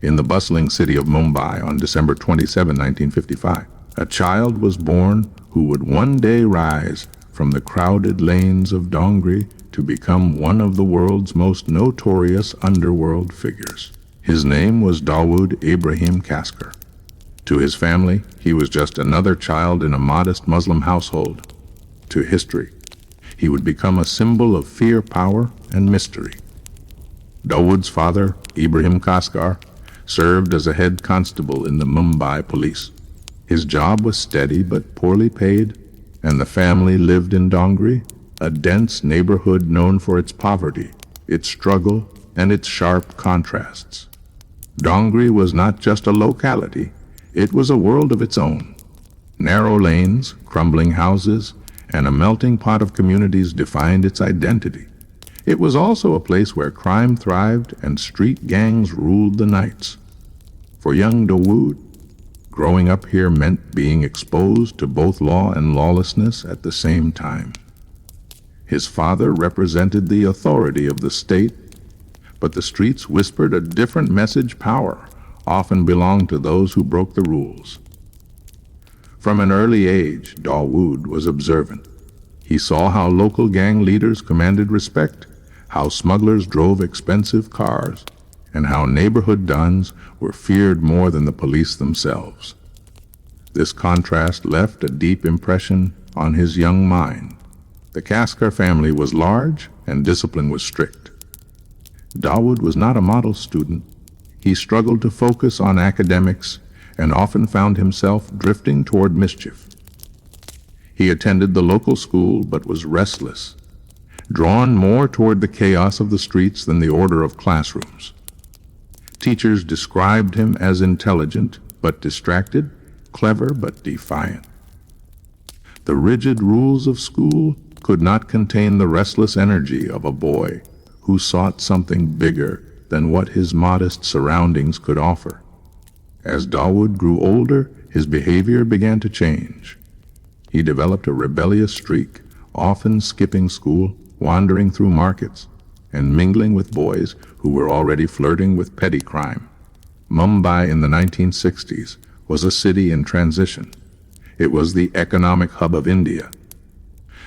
In the bustling city of Mumbai on December 27, 1955, a child was born who would one day rise from the crowded lanes of Dongri to become one of the world's most notorious underworld figures. His name was Dawood Ibrahim. To his family, he was just another child in a modest Muslim household. To history, he would become a symbol of fear, power, and mystery. Dawood's father, Ibrahim Kaskar, served as a head constable in the Mumbai police. His job was steady but poorly paid, and the family lived in Dongri, a dense neighborhood known for its poverty, its struggle, and its sharp contrasts. Dongri was not just a locality, it was a world of its own. Narrow lanes, crumbling houses, and a melting pot of communities defined its identity. It was also a place where crime thrived and street gangs ruled the nights. For young Dawood, growing up here meant being exposed to both law and lawlessness at the same time. His father represented the authority of the state, but the streets whispered a different message. Power often belonged to those who broke the rules. From an early age, Dawood was observant. He saw how local gang leaders commanded respect, how smugglers drove expensive cars, and how neighborhood dons were feared more than the police themselves. This contrast left a deep impression on his young mind. The Kaskar family was large and discipline was strict. Dawood was not a model student. He struggled to focus on academics and often found himself drifting toward mischief. He attended the local school but was restless, drawn more toward the chaos of the streets than the order of classrooms. Teachers described him as intelligent but distracted, clever but defiant. The rigid rules of school could not contain the restless energy of a boy who sought something bigger than what his modest surroundings could offer. As Dawood grew older, his behavior began to change. He developed a rebellious streak, often skipping school, wandering through markets, and mingling with boys who were already flirting with petty crime. Mumbai in the 1960s was a city in transition. It was the economic hub of India,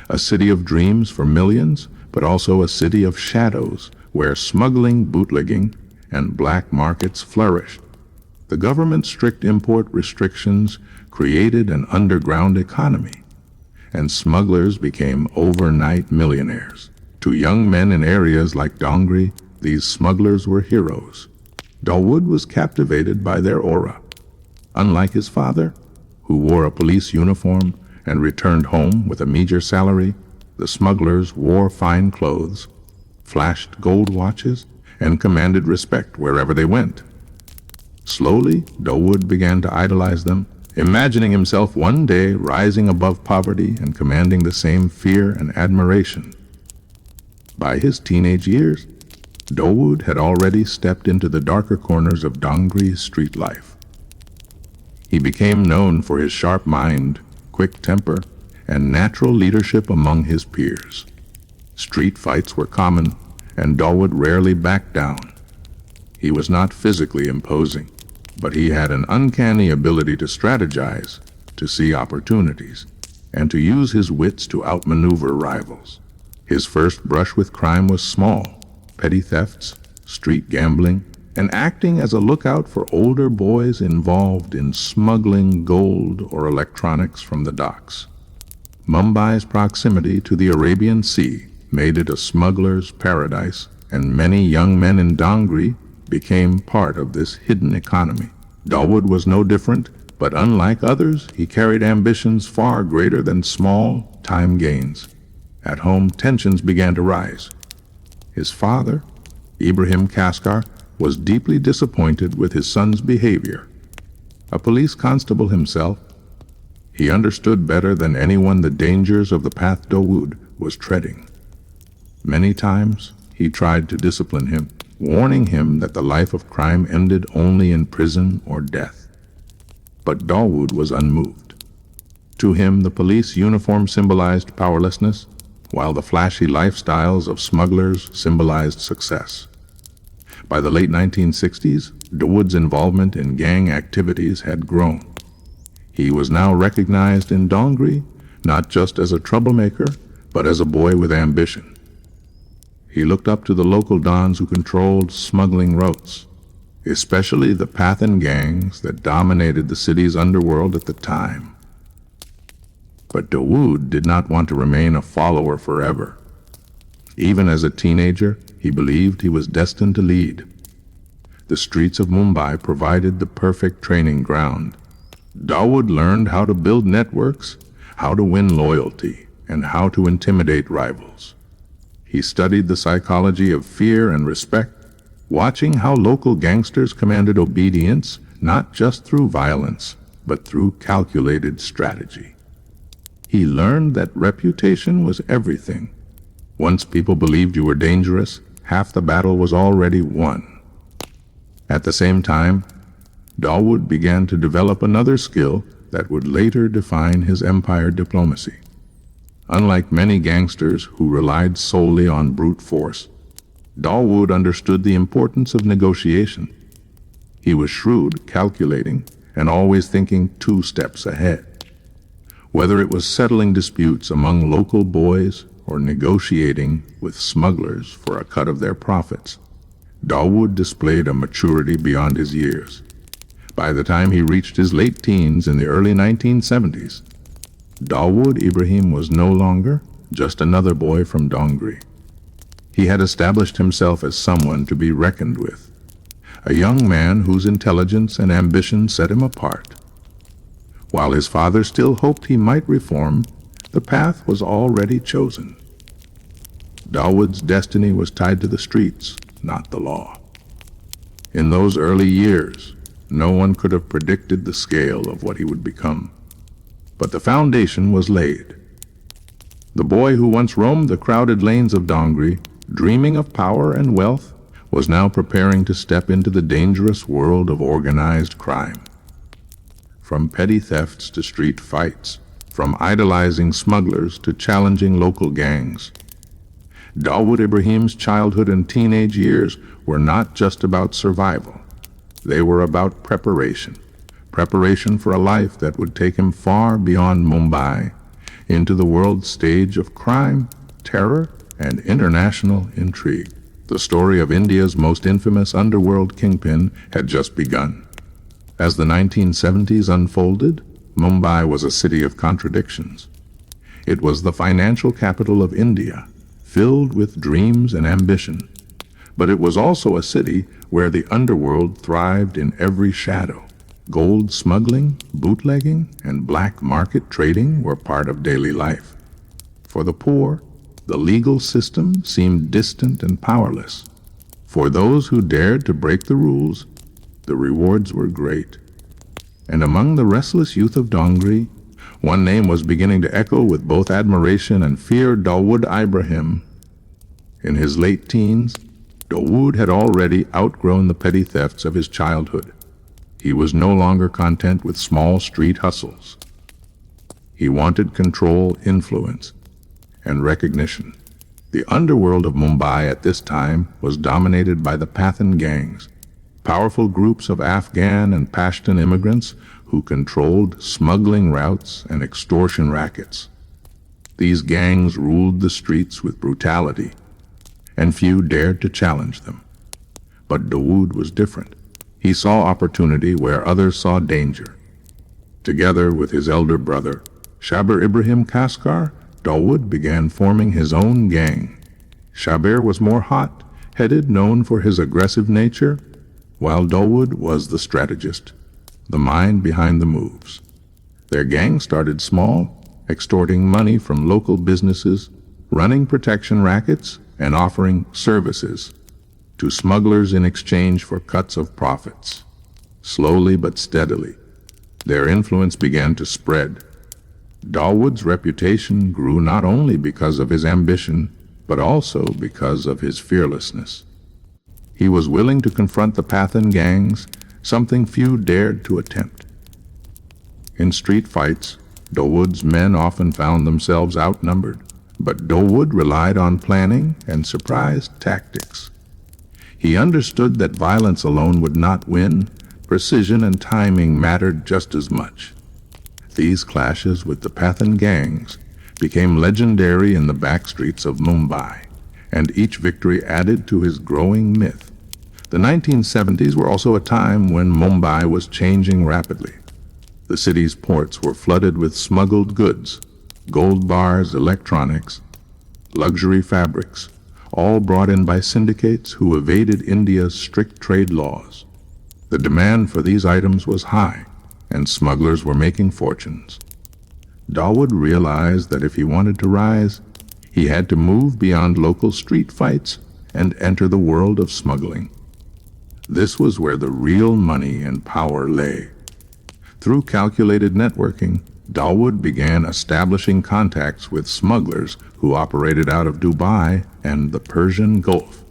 a city of dreams for millions, but also a city of shadows where smuggling, bootlegging, and black markets flourished. The government's strict import restrictions created an underground economy, and smugglers became overnight millionaires. To young men in areas like Dongri, these smugglers were heroes. Dawood was captivated by their aura. Unlike his father, who wore a police uniform and returned home with a meager salary, the smugglers wore fine clothes, flashed gold watches, and commanded respect wherever they went. Slowly, Dawood began to idolize them, imagining himself one day rising above poverty and commanding the same fear and admiration. By his teenage years, Dawood had already stepped into the darker corners of Dongri's street life. He became known for his sharp mind, quick temper, and natural leadership among his peers. Street fights were common, and Dawood rarely backed down. He was not physically imposing, but he had an uncanny ability to strategize, to see opportunities, and to use his wits to outmaneuver rivals. His first brush with crime was small: petty thefts, street gambling, and acting as a lookout for older boys involved in smuggling gold or electronics from the docks. Mumbai's proximity to the Arabian Sea made it a smuggler's paradise, and many young men in Dongri became part of this hidden economy. Dawood was no different, but unlike others, he carried ambitions far greater than small time gains. At home, tensions began to rise. His father, Ibrahim Kaskar, was deeply disappointed with his son's behavior. A police constable himself, he understood better than anyone the dangers of the path Dawood was treading. Many times, he tried to discipline him, warning him that the life of crime ended only in prison or death. But Dawood was unmoved. To him, the police uniform symbolized powerlessness, while the flashy lifestyles of smugglers symbolized success. By the late 1960s, Dawood's involvement in gang activities had grown. He was now recognized in Dongri not just as a troublemaker, but as a boy with ambition. He looked up to the local dons who controlled smuggling routes, especially the Pathan gangs that dominated the city's underworld at the time. But Dawood did not want to remain a follower forever. Even as a teenager, he believed he was destined to lead. The streets of Mumbai provided the perfect training ground. Dawood learned how to build networks, how to win loyalty, and how to intimidate rivals. He studied the psychology of fear and respect, watching how local gangsters commanded obedience not just through violence, but through calculated strategy. He learned that reputation was everything. Once people believed you were dangerous, half the battle was already won. At the same time, Dawood began to develop another skill that would later define his empire diplomacy. Unlike many gangsters who relied solely on brute force, Dawood understood the importance of negotiation. He was shrewd, calculating, and always thinking 2 steps ahead. Whether it was settling disputes among local boys or negotiating with smugglers for a cut of their profits, Dawood displayed a maturity beyond his years. By the time he reached his late teens in the early 1970s, Dawood Ibrahim was no longer just another boy from Dongri. He had established himself as someone to be reckoned with, a young man whose intelligence and ambition set him apart. While his father still hoped he might reform, the path was already chosen. Dawood's destiny was tied to the streets, not the law. In those early years, no one could have predicted the scale of what he would become. But the foundation was laid. The boy who once roamed the crowded lanes of Dongri, dreaming of power and wealth, was now preparing to step into the dangerous world of organized crime. From petty thefts to street fights, from idolizing smugglers to challenging local gangs, Dawood Ibrahim's childhood and teenage years were not just about survival. They were about preparation for a life that would take him far beyond Mumbai, into the world stage of crime, terror, and international intrigue. The story of India's most infamous underworld kingpin had just begun. As the 1970s unfolded, Mumbai was a city of contradictions. It was the financial capital of India, filled with dreams and ambition. But it was also a city where the underworld thrived in every shadow. Gold smuggling, bootlegging, and black market trading were part of daily life. For the poor, the legal system seemed distant and powerless. For those who dared to break the rules, the rewards were great. And among the restless youth of Dongri, one name was beginning to echo with both admiration and fear: Dawood Ibrahim. In his late teens, Dawood had already outgrown the petty thefts of his childhood. He was no longer content with small street hustles. He wanted control, influence, and recognition. The underworld of Mumbai at this time was dominated by the Pathan gangs, powerful groups of Afghan and Pashtun immigrants who controlled smuggling routes and extortion rackets. These gangs ruled the streets with brutality, and few dared to challenge them. But Dawood was different. He saw opportunity where others saw danger. Together with his elder brother, Shabir Ibrahim Kaskar, Dawood began forming his own gang. Shabir was more hot-headed, known for his aggressive nature, while Dawood was the strategist, the mind behind the moves. Their gang started small, extorting money from local businesses, running protection rackets, and offering services to smugglers in exchange for cuts of profits. Slowly but steadily, their influence began to spread. Dawood's reputation grew not only because of his ambition, but also because of his fearlessness. He was willing to confront the Pathan gangs, something few dared to attempt. In street fights, Dawood's men often found themselves outnumbered, but Dawood relied on planning and surprise tactics. He understood that violence alone would not win. Precision and timing mattered just as much. These clashes with the Pathan gangs became legendary in the backstreets of Mumbai, and each victory added to his growing myth. The 1970s were also a time when Mumbai was changing rapidly. The city's ports were flooded with smuggled goods, gold bars, electronics, luxury fabrics, all brought in by syndicates who evaded India's strict trade laws. The demand for these items was high, and smugglers were making fortunes. Dawood realized that if he wanted to rise, he had to move beyond local street fights and enter the world of smuggling. This was where the real money and power lay. Through calculated networking, Dawood began establishing contacts with smugglers who operated out of Dubai and the Persian Gulf.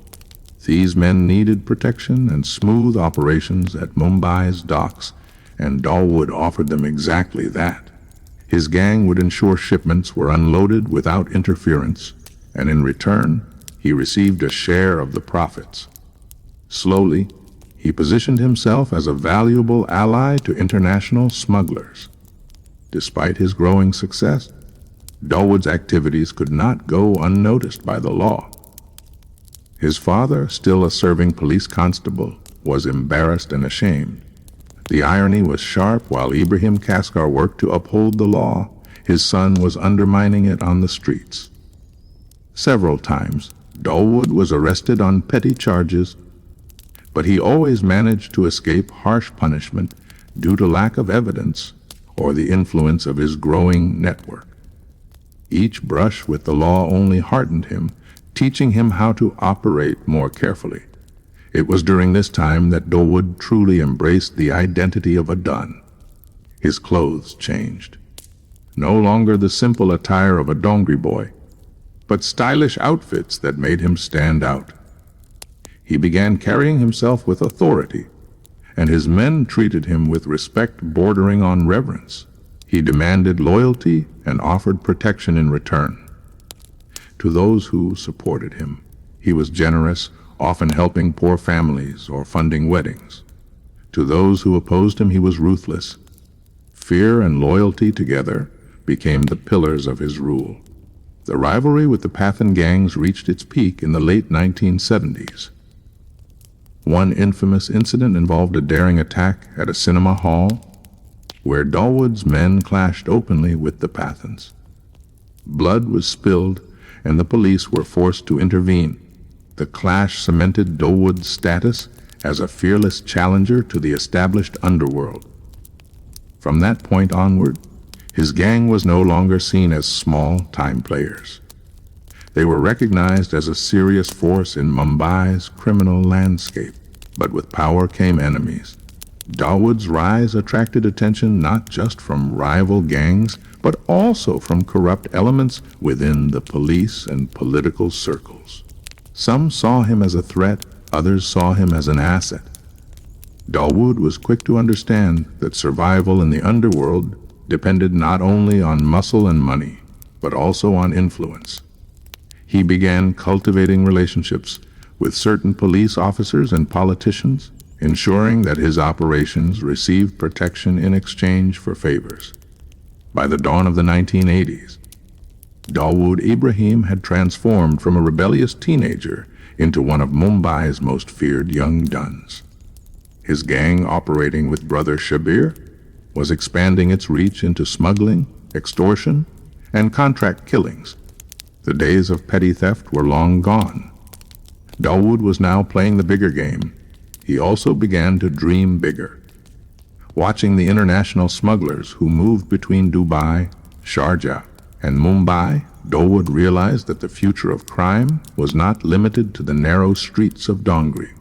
These men needed protection and smooth operations at Mumbai's docks, and Dawood offered them exactly that. His gang would ensure shipments were unloaded without interference, and in return, he received a share of the profits. Slowly, he positioned himself as a valuable ally to international smugglers. Despite his growing success, Dawood's activities could not go unnoticed by the law. His father, still a serving police constable, was embarrassed and ashamed. The irony was sharp. While Ibrahim Kaskar worked to uphold the law, his son was undermining it on the streets. Several times, Dawood was arrested on petty charges, but he always managed to escape harsh punishment due to lack of evidence or the influence of his growing network. Each brush with the law only hardened him, teaching him how to operate more carefully. It was during this time that Dawood truly embraced the identity of a Don. His clothes changed. No longer the simple attire of a Dongri boy, but stylish outfits that made him stand out. He began carrying himself with authority, and his men treated him with respect bordering on reverence. He demanded loyalty and offered protection in return. To those who supported him, he was generous, often helping poor families or funding weddings. To those who opposed him, he was ruthless. Fear and loyalty together became the pillars of his rule. The rivalry with the Pathan gangs reached its peak in the late 1970s. One infamous incident involved a daring attack at a cinema hall where Dawood's men clashed openly with the Pathans. Blood was spilled and the police were forced to intervene. The clash cemented Dawood's status as a fearless challenger to the established underworld. From that point onward, his gang was no longer seen as small-time players. They were recognized as a serious force in Mumbai's criminal landscape. But with power came enemies. Dawood's rise attracted attention not just from rival gangs, but also from corrupt elements within the police and political circles. Some saw him as a threat, others saw him as an asset. Dawood was quick to understand that survival in the underworld depended not only on muscle and money, but also on influence. He began cultivating relationships with certain police officers and politicians, ensuring that his operations received protection in exchange for favors. By the dawn of the 1980s, Dawood Ibrahim had transformed from a rebellious teenager into one of Mumbai's most feared young duns. His gang, operating with brother Shabir, was expanding its reach into smuggling, extortion, and contract killings. The days of petty theft were long gone. Dawood was now playing the bigger game. He also began to dream bigger. Watching the international smugglers who moved between Dubai, Sharjah, and Mumbai, Dawood realized that the future of crime was not limited to the narrow streets of Dongri.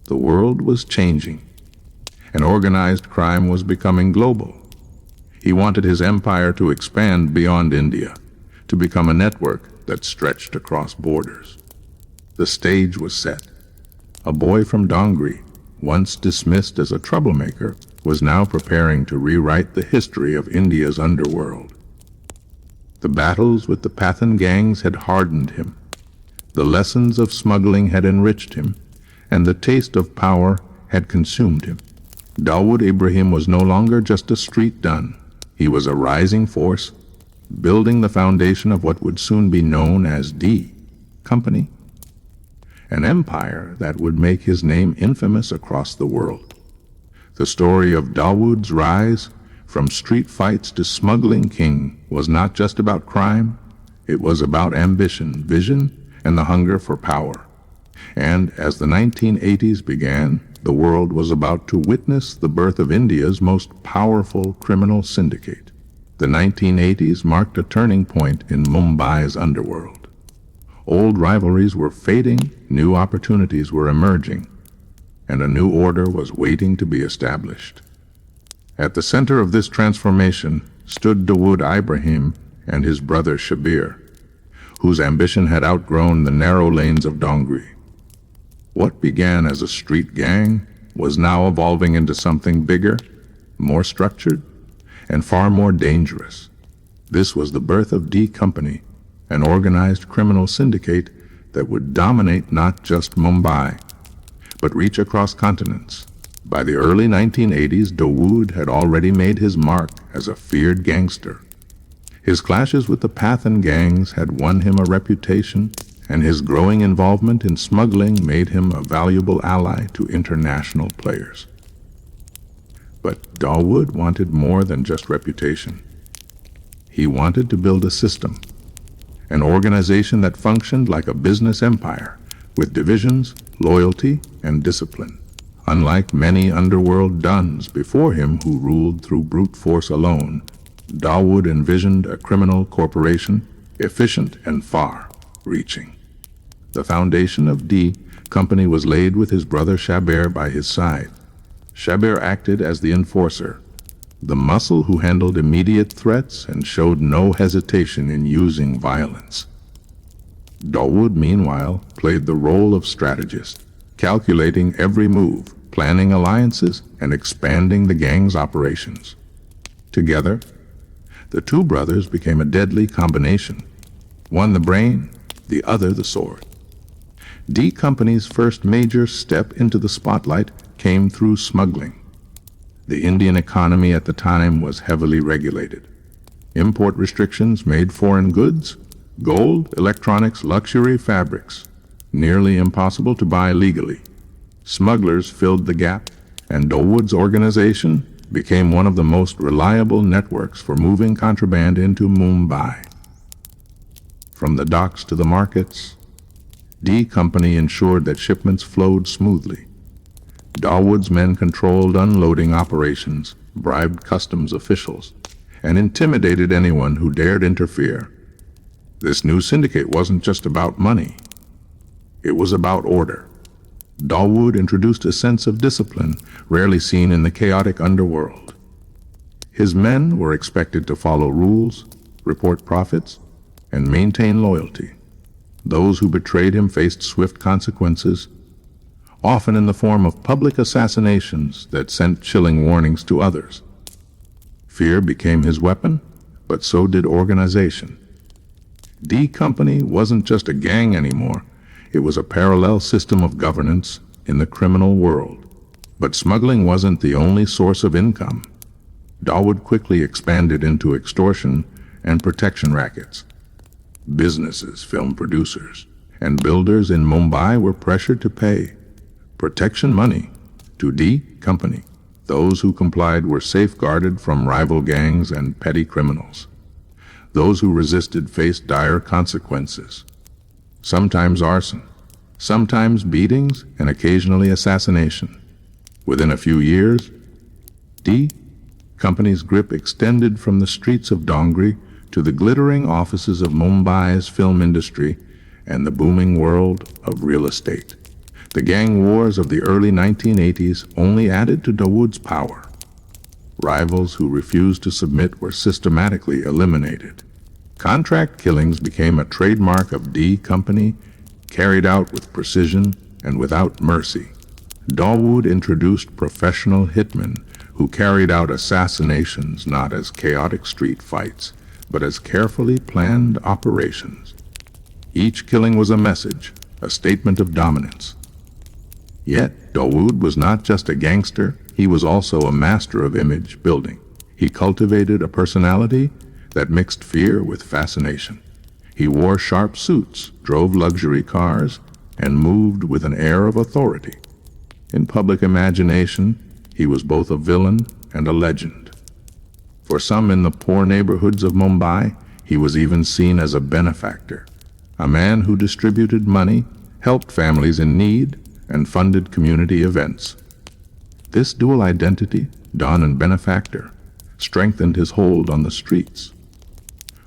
The world was changing, and organized crime was becoming global. He wanted his empire to expand beyond India, to become a network that stretched across borders. The stage was set. A boy from Dongri, once dismissed as a troublemaker, was now preparing to rewrite the history of India's underworld. The battles with the Pathan gangs had hardened him. The lessons of smuggling had enriched him, and the taste of power had consumed him. Dawood Ibrahim was no longer just a street dun. He was a rising force, building the foundation of what would soon be known as D Company, an empire that would make his name infamous across the world. The story of Dawood's rise from street fights to smuggling king was not just about crime, it was about ambition, vision, and the hunger for power. And as the 1980s began, the world was about to witness the birth of India's most powerful criminal syndicate. The 1980s marked a turning point in Mumbai's underworld. Old rivalries were fading, new opportunities were emerging, and a new order was waiting to be established. At the center of this transformation stood Dawood Ibrahim and his brother Shabir, whose ambition had outgrown the narrow lanes of Dongri. What began as a street gang was now evolving into something bigger, more structured, and far more dangerous. This was the birth of D Company, an organized criminal syndicate that would dominate not just Mumbai, but reach across continents. By the early 1980s, Dawood had already made his mark as a feared gangster. His clashes with the Pathan gangs had won him a reputation, and his growing involvement in smuggling made him a valuable ally to international players. But Dawood wanted more than just reputation. He wanted to build a system, an organization that functioned like a business empire, with divisions, loyalty, and discipline. Unlike many underworld duns before him who ruled through brute force alone, Dawood envisioned a criminal corporation, efficient and far-reaching. The foundation of D Company was laid with his brother Shabir by his side. Shabir acted as the enforcer, the muscle who handled immediate threats and showed no hesitation in using violence. Dawood, meanwhile, played the role of strategist, calculating every move, planning alliances, and expanding the gang's operations. Together, the two brothers became a deadly combination, one the brain, the other the sword. D Company's first major step into the spotlight came through smuggling. The Indian economy at the time was heavily regulated. Import restrictions made foreign goods, gold, electronics, luxury fabrics, nearly impossible to buy legally. Smugglers filled the gap, and Dawood's organization became one of the most reliable networks for moving contraband into Mumbai. From the docks to the markets, D Company ensured that shipments flowed smoothly. Dawood's men controlled unloading operations, bribed customs officials, and intimidated anyone who dared interfere. This new syndicate wasn't just about money. It was about order. Dawood introduced a sense of discipline rarely seen in the chaotic underworld. His men were expected to follow rules, report profits, and maintain loyalty. Those who betrayed him faced swift consequences, often in the form of public assassinations that sent chilling warnings to others. Fear became his weapon, but so did organization. D Company wasn't just a gang anymore. It was a parallel system of governance in the criminal world. But smuggling wasn't the only source of income. Dawood quickly expanded into extortion and protection rackets. Businesses, film producers, and builders in Mumbai were pressured to pay protection money to D Company. Those who complied were safeguarded from rival gangs and petty criminals. Those who resisted faced dire consequences, sometimes arson, sometimes beatings, and occasionally assassination. Within a few years, D Company's grip extended from the streets of Dongri to the glittering offices of Mumbai's film industry and the booming world of real estate. The gang wars of the early 1980s only added to Dawood's power. Rivals who refused to submit were systematically eliminated. Contract killings became a trademark of D Company, carried out with precision and without mercy. Dawood introduced professional hitmen who carried out assassinations not as chaotic street fights, but as carefully planned operations. Each killing was a message, a statement of dominance. Yet, Dawood was not just a gangster, he was also a master of image building. He cultivated a personality that mixed fear with fascination. He wore sharp suits, drove luxury cars, and moved with an air of authority. In public imagination, he was both a villain and a legend. For some in the poor neighborhoods of Mumbai, he was even seen as a benefactor, a man who distributed money, helped families in need, and funded community events. This dual identity, Don and benefactor, strengthened his hold on the streets.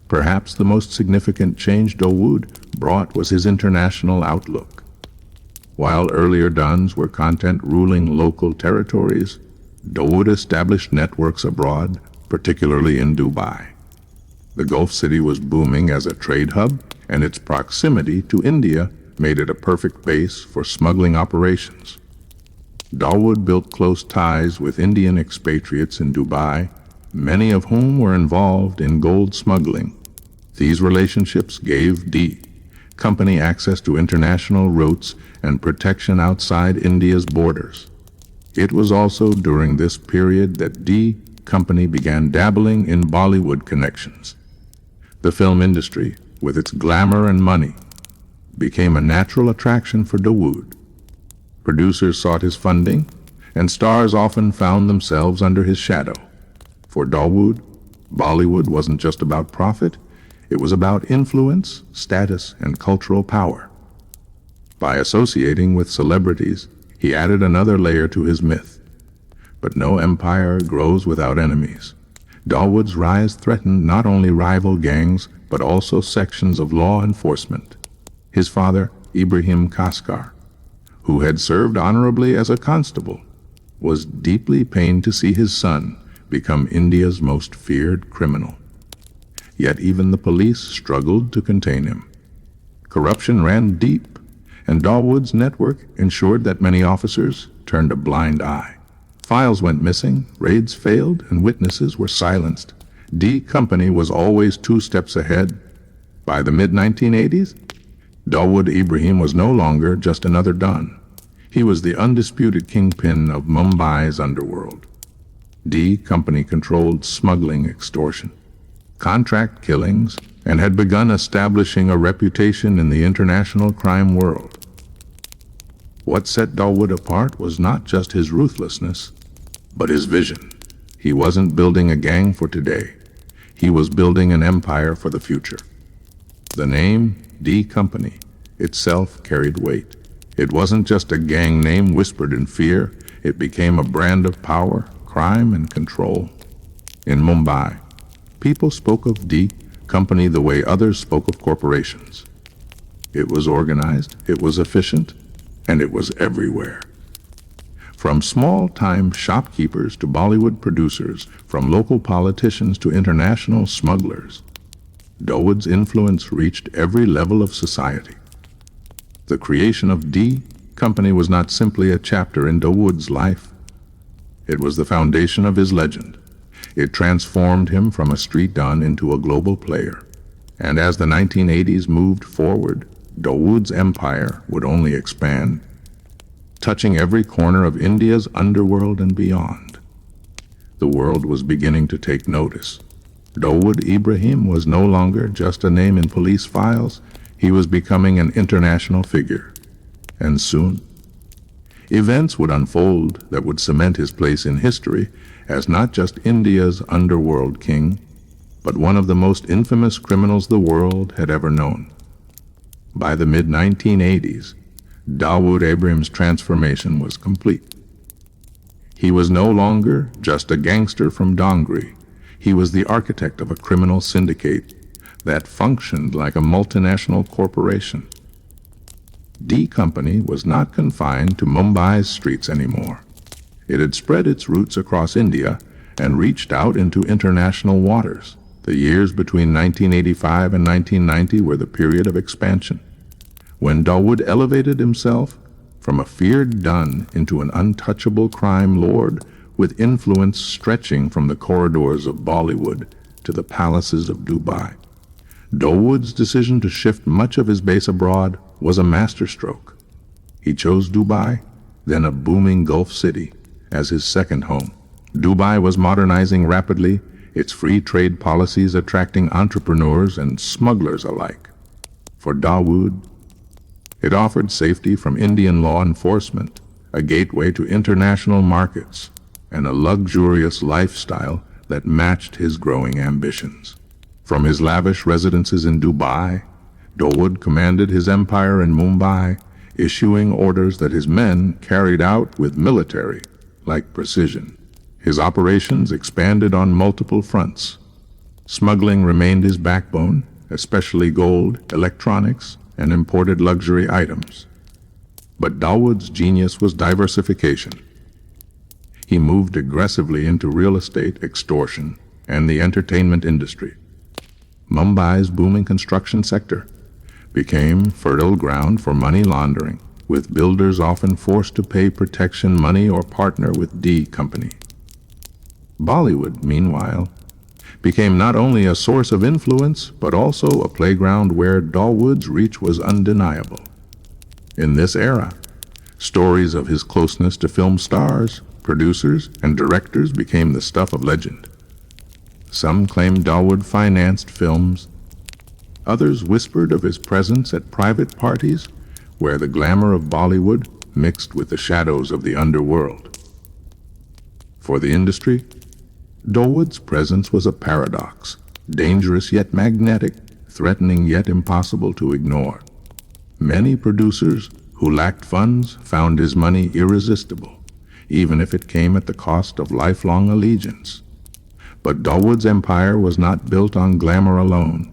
Perhaps the most significant change Dawood brought was his international outlook. While earlier Dons were content ruling local territories, Dawood established networks abroad, particularly in Dubai. The Gulf City was booming as a trade hub, and its proximity to India made it a perfect base for smuggling operations. Dawood built close ties with Indian expatriates in Dubai, many of whom were involved in gold smuggling. These relationships gave D Company access to international routes and protection outside India's borders. It was also during this period that D Company began dabbling in Bollywood connections. The film industry, with its glamour and money, became a natural attraction for Dawood. Producers sought his funding, and stars often found themselves under his shadow. For Dawood, Bollywood wasn't just about profit, it was about influence, status, and cultural power. By associating with celebrities, he added another layer to his myth. But no empire grows without enemies. Dawood's rise threatened not only rival gangs, but also sections of law enforcement. His father, Ibrahim Kaskar, who had served honorably as a constable, was deeply pained to see his son become India's most feared criminal. Yet even the police struggled to contain him. Corruption ran deep, and Dawood's network ensured that many officers turned a blind eye. Files went missing, raids failed, and witnesses were silenced. D Company was always 2 steps ahead. By the mid-1980s, Dawood Ibrahim was no longer just another Don. He was the undisputed kingpin of Mumbai's underworld. D Company controlled smuggling, extortion, contract killings, and had begun establishing a reputation in the international crime world. What set Dawood apart was not just his ruthlessness, but his vision. He wasn't building a gang for today. He was building an empire for the future. The name D Company itself carried weight. It wasn't just a gang name whispered in fear. It became a brand of power, crime, and control. In Mumbai, people spoke of D Company the way others spoke of corporations. It was organized, it was efficient, and it was everywhere. From small-time shopkeepers to Bollywood producers, from local politicians to international smugglers, Dawood's influence reached every level of society. The creation of D Company was not simply a chapter in Dawood's life. It was the foundation of his legend. It transformed him from a street don into a global player. And as the 1980s moved forward, Dawood's empire would only expand, touching every corner of India's underworld and beyond. The world was beginning to take notice. Dawood Ibrahim was no longer just a name in police files. He was becoming an international figure. And soon, events would unfold that would cement his place in history as not just India's underworld king, but one of the most infamous criminals the world had ever known. By the mid-1980s, Dawood Ibrahim's transformation was complete. He was no longer just a gangster from Dongri. He was the architect of a criminal syndicate that functioned like a multinational corporation. D Company was not confined to Mumbai's streets anymore. It had spread its roots across India and reached out into international waters. The years between 1985 and 1990 were the period of expansion, when Dawood elevated himself from a feared Don into an untouchable crime lord with influence stretching from the corridors of Bollywood to the palaces of Dubai. Dawood's decision to shift much of his base abroad was a masterstroke. He chose Dubai, then a booming Gulf city, as his second home. Dubai was modernizing rapidly, its free trade policies attracting entrepreneurs and smugglers alike. For Dawood, it offered safety from Indian law enforcement, a gateway to international markets, and a luxurious lifestyle that matched his growing ambitions. From his lavish residences in Dubai, Dawood commanded his empire in Mumbai, issuing orders that his men carried out with military-like precision. His operations expanded on multiple fronts. Smuggling remained his backbone, especially gold, electronics, and imported luxury items. But Dawood's genius was diversification. He moved aggressively into real estate, extortion, and the entertainment industry. Mumbai's booming construction sector became fertile ground for money laundering, with builders often forced to pay protection money or partner with D Company. Bollywood, meanwhile, became not only a source of influence, but also a playground where Dawood's reach was undeniable. In this era, stories of his closeness to film stars, producers, and directors became the stuff of legend. Some claimed Dawood financed films. Others whispered of his presence at private parties where the glamour of Bollywood mixed with the shadows of the underworld. For the industry, Dawood's presence was a paradox, dangerous yet magnetic, threatening yet impossible to ignore. Many producers who lacked funds found his money irresistible, even if it came at the cost of lifelong allegiance. But Dawood's empire was not built on glamour alone.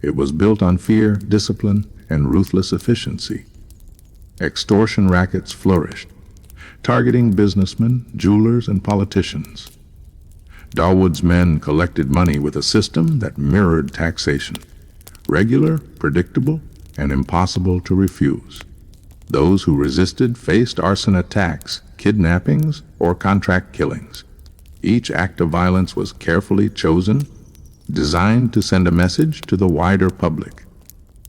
It was built on fear, discipline, and ruthless efficiency. Extortion rackets flourished, targeting businessmen, jewelers, and politicians. Dawood's men collected money with a system that mirrored taxation, regular, predictable, and impossible to refuse. Those who resisted faced arson attacks, kidnappings, or contract killings. Each act of violence was carefully chosen, designed to send a message to the wider public.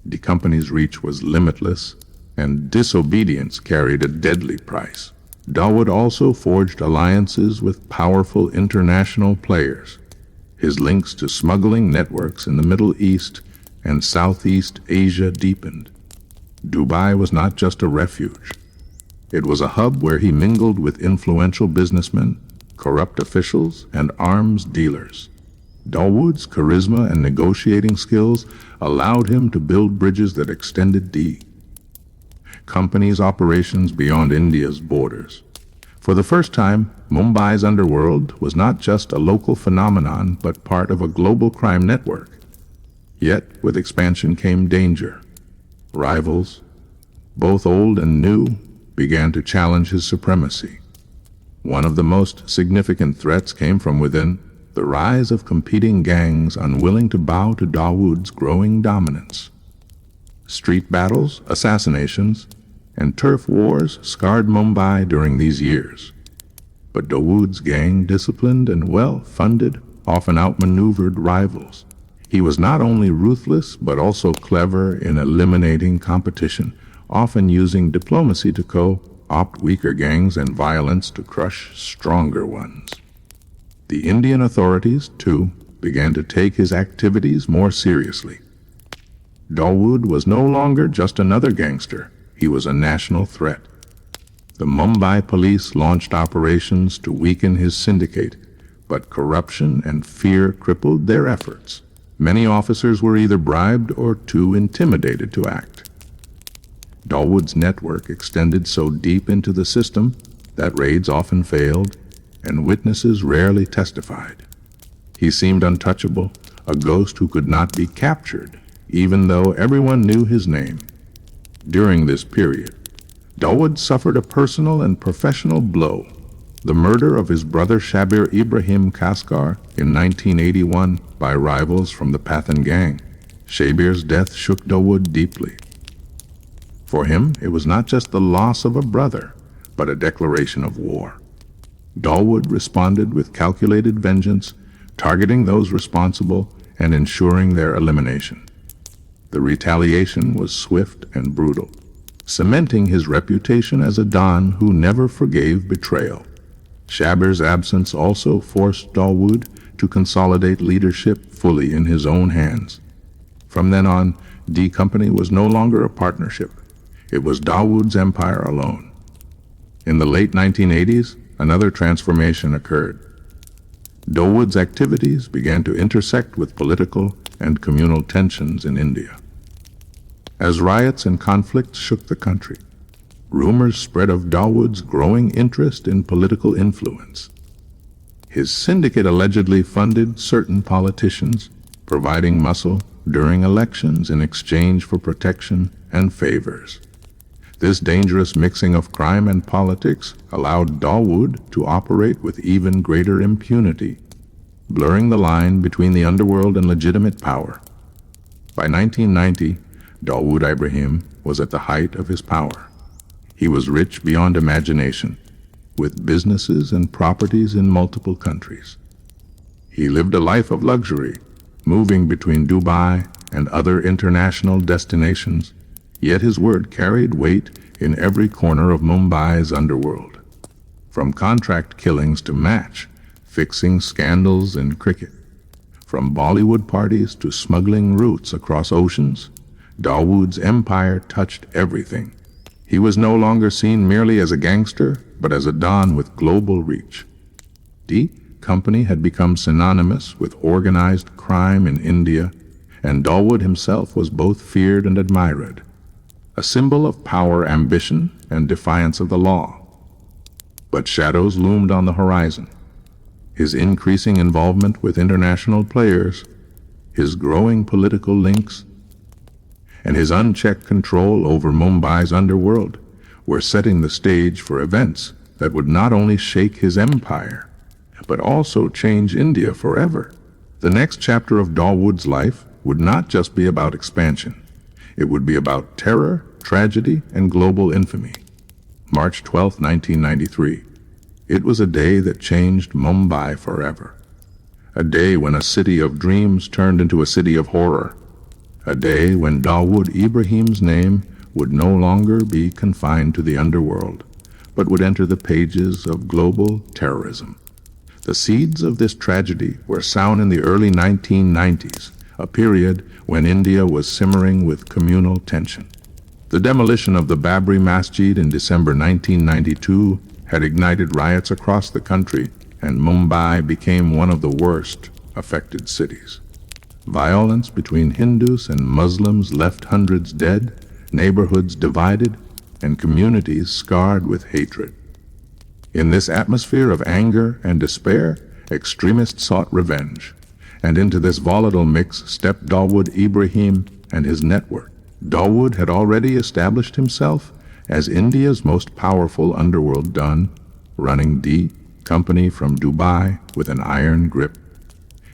The company's reach was limitless, and disobedience carried a deadly price. Dawood also forged alliances with powerful international players. His links to smuggling networks in the Middle East and Southeast Asia deepened. Dubai was not just a refuge. It was a hub where he mingled with influential businessmen, corrupt officials, and arms dealers. Dawood's charisma and negotiating skills allowed him to build bridges that extended the company's operations beyond India's borders. For the first time, Mumbai's underworld was not just a local phenomenon, but part of a global crime network. Yet, with expansion came danger. Rivals, both old and new, began to challenge his supremacy. One of the most significant threats came from within, the rise of competing gangs unwilling to bow to Dawood's growing dominance. Street battles, assassinations, and turf wars scarred Mumbai during these years. But Dawood's gang, disciplined and well-funded, often outmaneuvered rivals. He was not only ruthless, but also clever in eliminating competition, often using diplomacy to co-opt weaker gangs and violence to crush stronger ones. The Indian authorities, too, began to take his activities more seriously. Dawood was no longer just another gangster. He was a national threat. The Mumbai police launched operations to weaken his syndicate, but corruption and fear crippled their efforts. Many officers were either bribed or too intimidated to act. Dawood's network extended so deep into the system that raids often failed and witnesses rarely testified. He seemed untouchable, a ghost who could not be captured, even though everyone knew his name. During this period, Dawood suffered a personal and professional blow. The murder of his brother Dawood Ibrahim Kaskar in 1981 by rivals from the Pathan gang. Shabir's death shook Dawood deeply. For him, it was not just the loss of a brother, but a declaration of war. Dawood responded with calculated vengeance, targeting those responsible and ensuring their elimination. The retaliation was swift and brutal. cementing his reputation as a Don who never forgave betrayal. Shabir's absence also forced Dawood to consolidate leadership fully in his own hands. From then on, D Company was no longer a partnership. It was Dawood's empire alone. In the late 1980s, another transformation occurred. Dawood's activities began to intersect with political and communal tensions in India. As riots and conflicts shook the country, rumors spread of Dawood's growing interest in political influence. His syndicate allegedly funded certain politicians, providing muscle during elections in exchange for protection and favors. This dangerous mixing of crime and politics allowed Dawood to operate with even greater impunity, blurring the line between the underworld and legitimate power. By 1990, Dawood Ibrahim was at the height of his power. He was rich beyond imagination, with businesses and properties in multiple countries. He lived a life of luxury, moving between Dubai and other international destinations, yet his word carried weight in every corner of Mumbai's underworld. From contract killings to match fixing scandals in cricket, from Bollywood parties to smuggling routes across oceans, Dawood's empire touched everything. He was no longer seen merely as a gangster, but as a Don with global reach. D Company had become synonymous with organized crime in India, and Dawood himself was both feared and admired, a symbol of power, ambition, and defiance of the law. But shadows loomed on the horizon. His increasing involvement with international players, his growing political links, and his unchecked control over Mumbai's underworld were setting the stage for events that would not only shake his empire, but also change India forever. The next chapter of Dawood's life would not just be about expansion. It would be about terror, tragedy, and global infamy. March 12, 1993. It was a day that changed Mumbai forever. A day when a city of dreams turned into a city of horror. A day when Dawood Ibrahim's name would no longer be confined to the underworld, but would enter the pages of global terrorism. The seeds of this tragedy were sown in the early 1990s, a period when India was simmering with communal tension. The demolition of the Babri Masjid in December 1992 had ignited riots across the country, and Mumbai became one of the worst affected cities. Violence between Hindus and Muslims left hundreds dead, neighborhoods divided, and communities scarred with hatred. In this atmosphere of anger and despair, extremists sought revenge, and into this volatile mix stepped Dawood Ibrahim and his network. Dawood had already established himself as India's most powerful underworld don, running D Company from Dubai with an iron grip.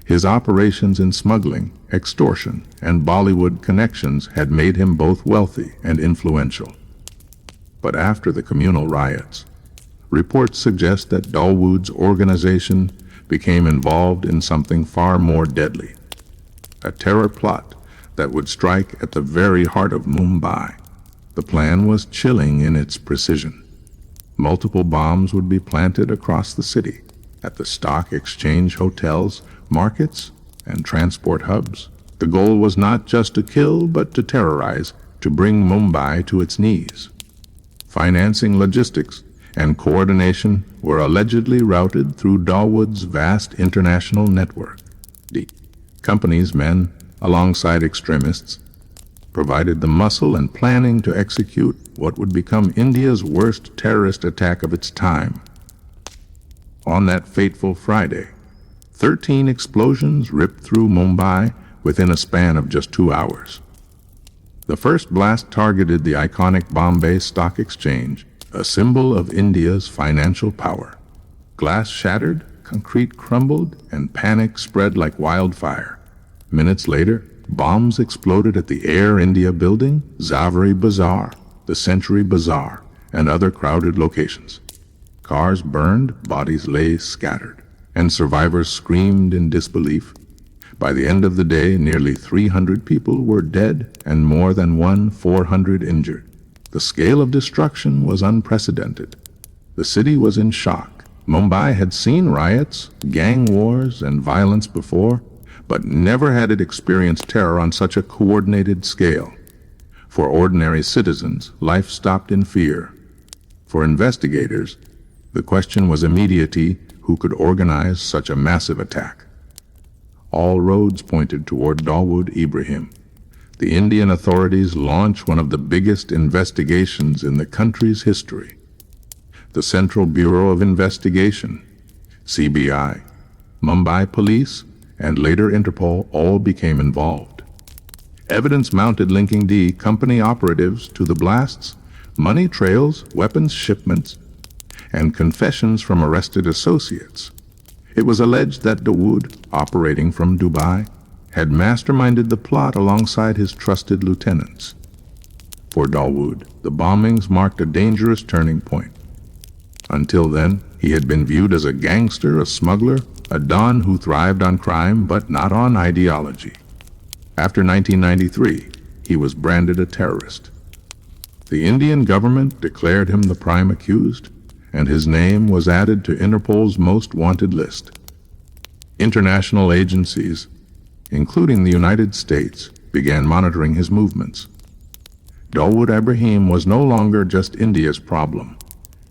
His operations in smuggling, extortion, and Bollywood connections had made him both wealthy and influential. But after the communal riots, reports suggest that Dawood's organization became involved in something far more deadly, a terror plot that would strike at the very heart of Mumbai. The plan was chilling in its precision. Multiple bombs would be planted across the city, at the stock exchange hotels, markets, and transport hubs. The goal was not just to kill, but to terrorize, to bring Mumbai to its knees. Financing, logistics, and coordination were allegedly routed through Dawood's vast international network. The company's men, alongside extremists, provided the muscle and planning to execute what would become India's worst terrorist attack of its time. On that fateful Friday, 13 explosions ripped through Mumbai within a span of just 2 hours. The first blast targeted the iconic Bombay Stock Exchange, a symbol of India's financial power. Glass shattered, concrete crumbled, and panic spread like wildfire. Minutes later, bombs exploded at the Air India building, Zaveri Bazaar, the Century Bazaar, and other crowded locations. Cars burned, bodies lay scattered, and survivors screamed in disbelief. By the end of the day, nearly 300 people were dead and more than 400 injured. The scale of destruction was unprecedented. The city was in shock. Mumbai had seen riots, gang wars, and violence before, but never had it experienced terror on such a coordinated scale. For ordinary citizens, life stopped in fear. For investigators, the question was immediately who could organize such a massive attack. All roads pointed toward Dawood Ibrahim. The Indian authorities launched one of the biggest investigations in the country's history. The Central Bureau of Investigation, CBI, Mumbai Police, and later Interpol all became involved. Evidence mounted linking D company operatives to the blasts, money trails, weapons shipments, and confessions from arrested associates. It was alleged that Dawood, operating from Dubai, had masterminded the plot alongside his trusted lieutenants. For Dawood, the bombings marked a dangerous turning point. Until then, he had been viewed as a gangster, a smuggler, a don who thrived on crime but not on ideology. After 1993, he was branded a terrorist. The Indian government declared him the prime accused, and his name was added to Interpol's most wanted list. International agencies, including the United States, began monitoring his movements. Dawood Ibrahim was no longer just India's problem.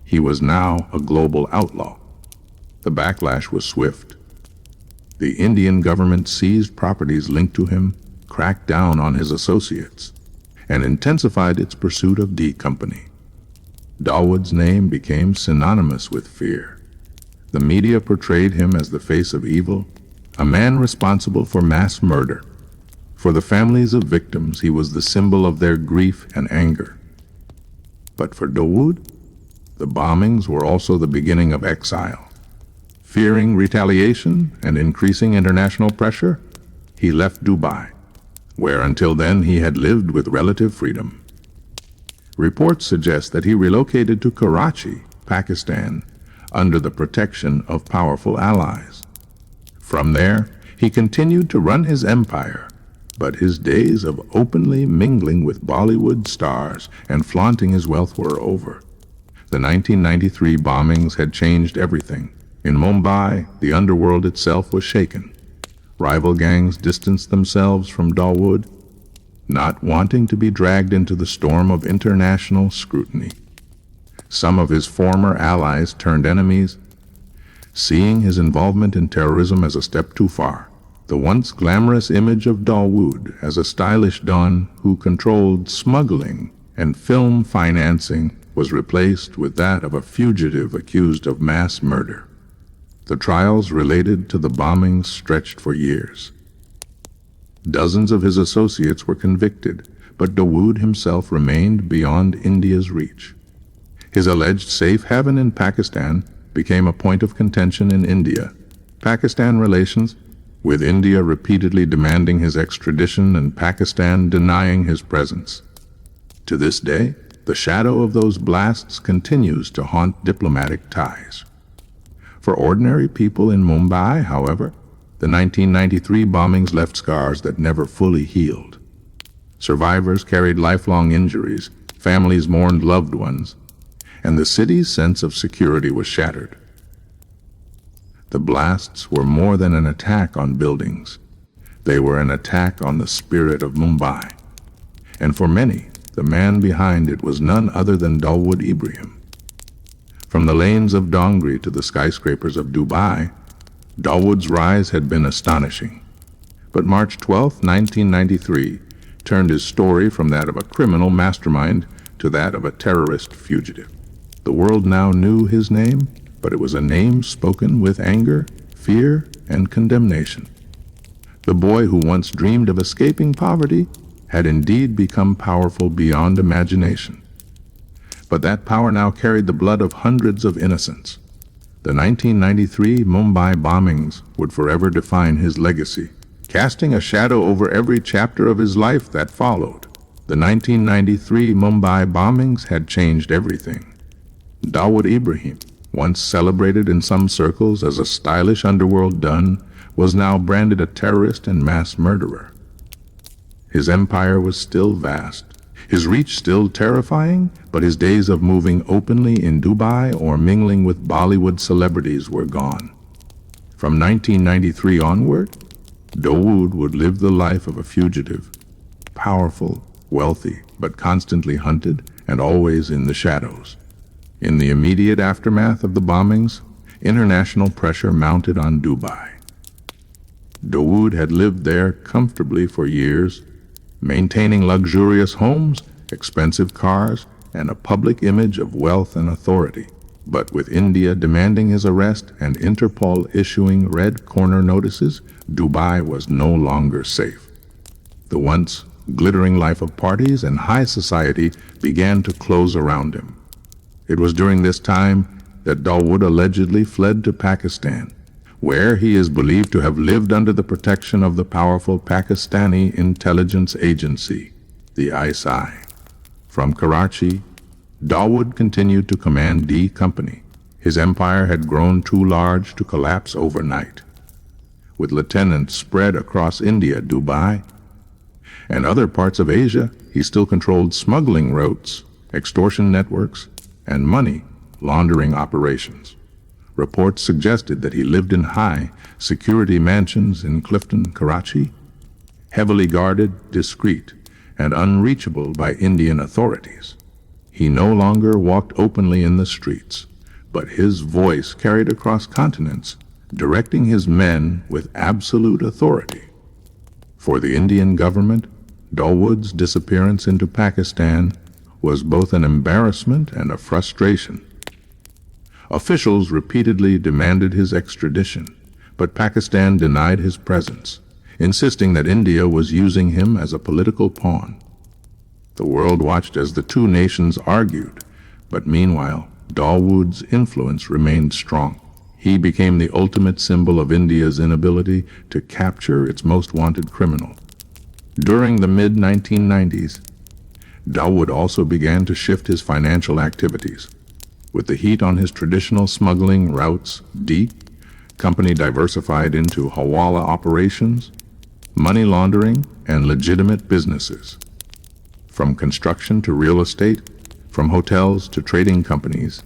He was now a global outlaw. The backlash was swift. The Indian government seized properties linked to him, cracked down on his associates, and intensified its pursuit of D Company. Dawood's name became synonymous with fear. The media portrayed him as the face of evil, a man responsible for mass murder. For the families of victims, he was the symbol of their grief and anger. But for Dawood, the bombings were also the beginning of exile. Fearing retaliation and increasing international pressure, he left Dubai, where until then he had lived with relative freedom. Reports suggest that he relocated to Karachi, Pakistan, under the protection of powerful allies. From there, he continued to run his empire, but his days of openly mingling with Bollywood stars and flaunting his wealth were over. The 1993 bombings had changed everything. In Mumbai, the underworld itself was shaken. Rival gangs distanced themselves from Dawood, not wanting to be dragged into the storm of international scrutiny. Some of his former allies turned enemies, seeing his involvement in terrorism as a step too far. The once glamorous image of Dawood as a stylish don who controlled smuggling and film financing was replaced with that of a fugitive accused of mass murder. The trials related to the bombings stretched for years. Dozens of his associates were convicted, but Dawood himself remained beyond India's reach. His alleged safe haven in Pakistan became a point of contention in India. Pakistan relations, with India repeatedly demanding his extradition and Pakistan denying his presence. To this day, the shadow of those blasts continues to haunt diplomatic ties. For ordinary people in Mumbai, however, the 1993 bombings left scars that never fully healed. Survivors carried lifelong injuries, families mourned loved ones, and the city's sense of security was shattered. The blasts were more than an attack on buildings. They were an attack on the spirit of Mumbai. And for many, the man behind it was none other than Dawood Ibrahim. From the lanes of Dongri to the skyscrapers of Dubai, Dawood's rise had been astonishing. But March 12, 1993, turned his story from that of a criminal mastermind to that of a terrorist fugitive. The world now knew his name, but it was a name spoken with anger, fear, and condemnation. The boy who once dreamed of escaping poverty had indeed become powerful beyond imagination. But that power now carried the blood of hundreds of innocents. The 1993 Mumbai bombings would forever define his legacy, casting a shadow over every chapter of his life that followed. The 1993 Mumbai bombings had changed everything. Dawood Ibrahim, once celebrated in some circles as a stylish underworld don, was now branded a terrorist and mass murderer. His empire was still vast. His reach still terrifying, but his days of moving openly in Dubai or mingling with Bollywood celebrities were gone. From 1993 onward, Dawood would live the life of a fugitive, powerful, wealthy, but constantly hunted and always in the shadows. In the immediate aftermath of the bombings, international pressure mounted on Dubai. Dawood had lived there comfortably for years, maintaining luxurious homes, expensive cars, and a public image of wealth and authority. But with India demanding his arrest and Interpol issuing red corner notices, Dubai was no longer safe. The once glittering life of parties and high society began to close around him. It was during this time that Dawood allegedly fled to Pakistan, where he is believed to have lived under the protection of the powerful Pakistani intelligence agency, the ISI. From Karachi, Dawood continued to command D Company. His empire had grown too large to collapse overnight. With lieutenants spread across India, Dubai, and other parts of Asia, he still controlled smuggling routes, extortion networks, and money laundering operations. Reports suggested that he lived in high security mansions in Clifton, Karachi, heavily guarded, discreet, and unreachable by Indian authorities. He no longer walked openly in the streets, but his voice carried across continents, directing his men with absolute authority. For the Indian government, Dawood's disappearance into Pakistan was both an embarrassment and a frustration. Officials repeatedly demanded his extradition, but Pakistan denied his presence, insisting that India was using him as a political pawn. The world watched as the two nations argued, but meanwhile, Dawood's influence remained strong. He became the ultimate symbol of India's inability to capture its most wanted criminal. During the mid-1990s, Dawood also began to shift his financial activities. With the heat on his traditional smuggling routes, D Company diversified into hawala operations, money laundering, and legitimate businesses. From construction to real estate, from hotels to trading companies,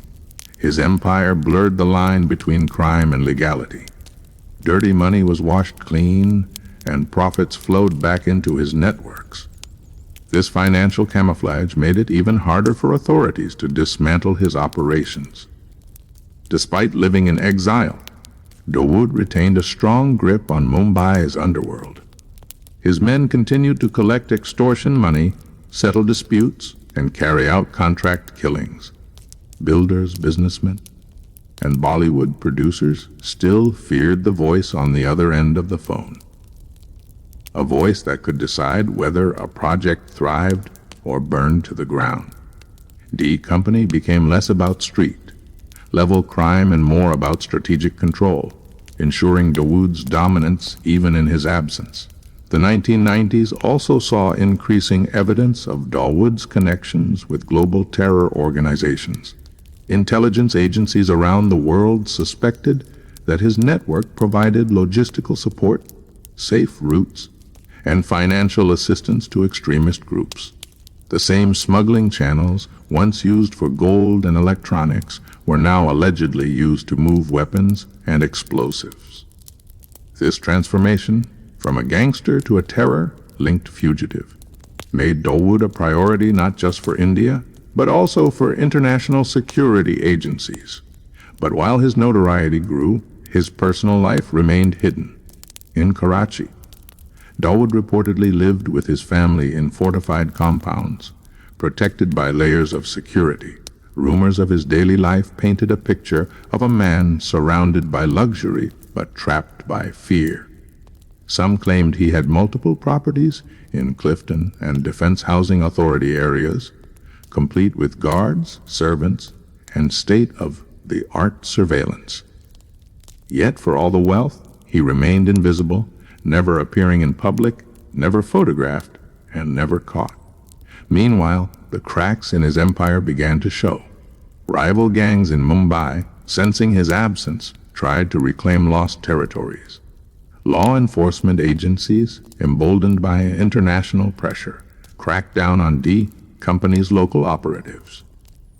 his empire blurred the line between crime and legality. Dirty money was washed clean, and profits flowed back into his networks. This financial camouflage made it even harder for authorities to dismantle his operations. Despite living in exile, Dawood retained a strong grip on Mumbai's underworld. His men continued to collect extortion money, settle disputes, and carry out contract killings. Builders, businessmen, and Bollywood producers still feared the voice on the other end of the phone. A voice that could decide whether a project thrived or burned to the ground. D Company became less about street-level crime and more about strategic control, ensuring Dawood's dominance even in his absence. The 1990s also saw increasing evidence of Dawood's connections with global terror organizations. Intelligence agencies around the world suspected that his network provided logistical support, safe routes, and financial assistance to extremist groups. The same smuggling channels once used for gold and electronics were now allegedly used to move weapons and explosives. This transformation, from a gangster to a terror-linked fugitive, made Dawood a priority not just for India, but also for international security agencies. But while his notoriety grew, his personal life remained hidden. In Karachi, Dawood reportedly lived with his family in fortified compounds, protected by layers of security. Rumors of his daily life painted a picture of a man surrounded by luxury but trapped by fear. Some claimed he had multiple properties in Clifton and Defense Housing Authority areas, complete with guards, servants, and state-of-the-art surveillance. Yet for all the wealth, he remained invisible, never appearing in public, never photographed, and never caught. Meanwhile, the cracks in his empire began to show. Rival gangs in Mumbai, sensing his absence, tried to reclaim lost territories. Law enforcement agencies, emboldened by international pressure, cracked down on D company's local operatives.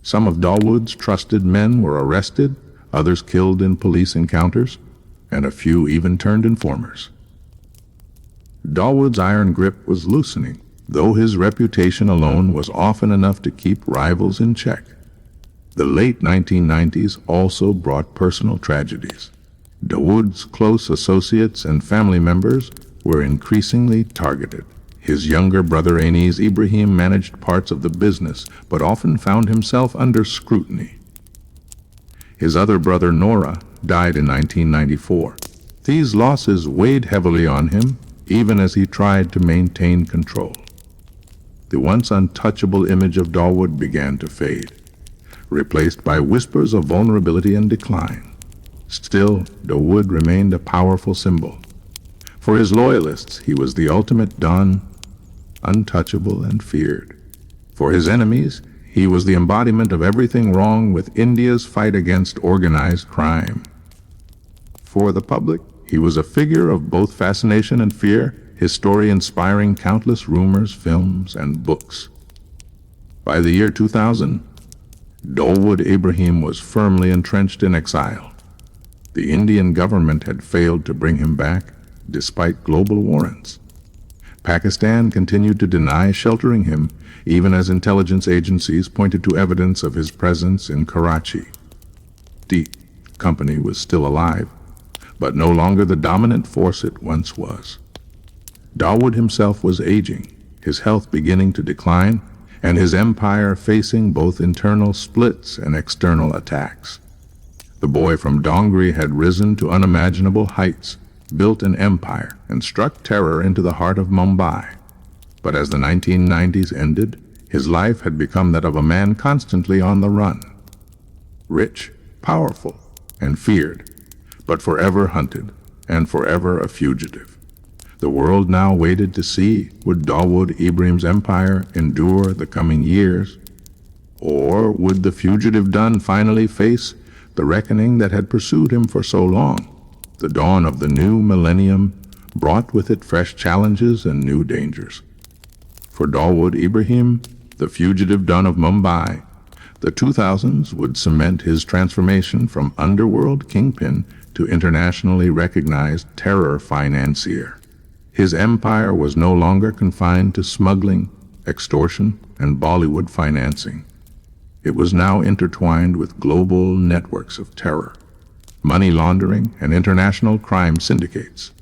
Some of Dawood's trusted men were arrested, others killed in police encounters, and a few even turned informers. Dawood's iron grip was loosening, though his reputation alone was often enough to keep rivals in check. The late 1990s also brought personal tragedies. Dawood's close associates and family members were increasingly targeted. His younger brother Dawood Ibrahim managed parts of the business, but often found himself under scrutiny. His other brother Nora died in 1994. These losses weighed heavily on him, even as he tried to maintain control. The once untouchable image of Dawood began to fade, replaced by whispers of vulnerability and decline. Still, Dawood remained a powerful symbol. For his loyalists, he was the ultimate Don, untouchable and feared. For his enemies, he was the embodiment of everything wrong with India's fight against organized crime. For the public, he was a figure of both fascination and fear, his story inspiring countless rumors, films, and books. By the year 2000, Dawood Ibrahim was firmly entrenched in exile. The Indian government had failed to bring him back, despite global warrants. Pakistan continued to deny sheltering him, even as intelligence agencies pointed to evidence of his presence in Karachi. The company was still alive, but no longer the dominant force it once was. Dawood himself was aging, his health beginning to decline, and his empire facing both internal splits and external attacks. The boy from Dongri had risen to unimaginable heights, built an empire, and struck terror into the heart of Mumbai. But as the 1990s ended, his life had become that of a man constantly on the run. Rich, powerful, and feared, but forever hunted, and forever a fugitive. The world now waited to see, would Dawood Ibrahim's empire endure the coming years? Or would the fugitive Don finally face the reckoning that had pursued him for so long? The dawn of the new millennium brought with it fresh challenges and new dangers. For Dawood Ibrahim, the fugitive Don of Mumbai, the 2000s would cement his transformation from underworld kingpin to internationally recognized terror financier. His empire was no longer confined to smuggling, extortion, and Bollywood financing. It was now intertwined with global networks of terror, money laundering, and international crime syndicates.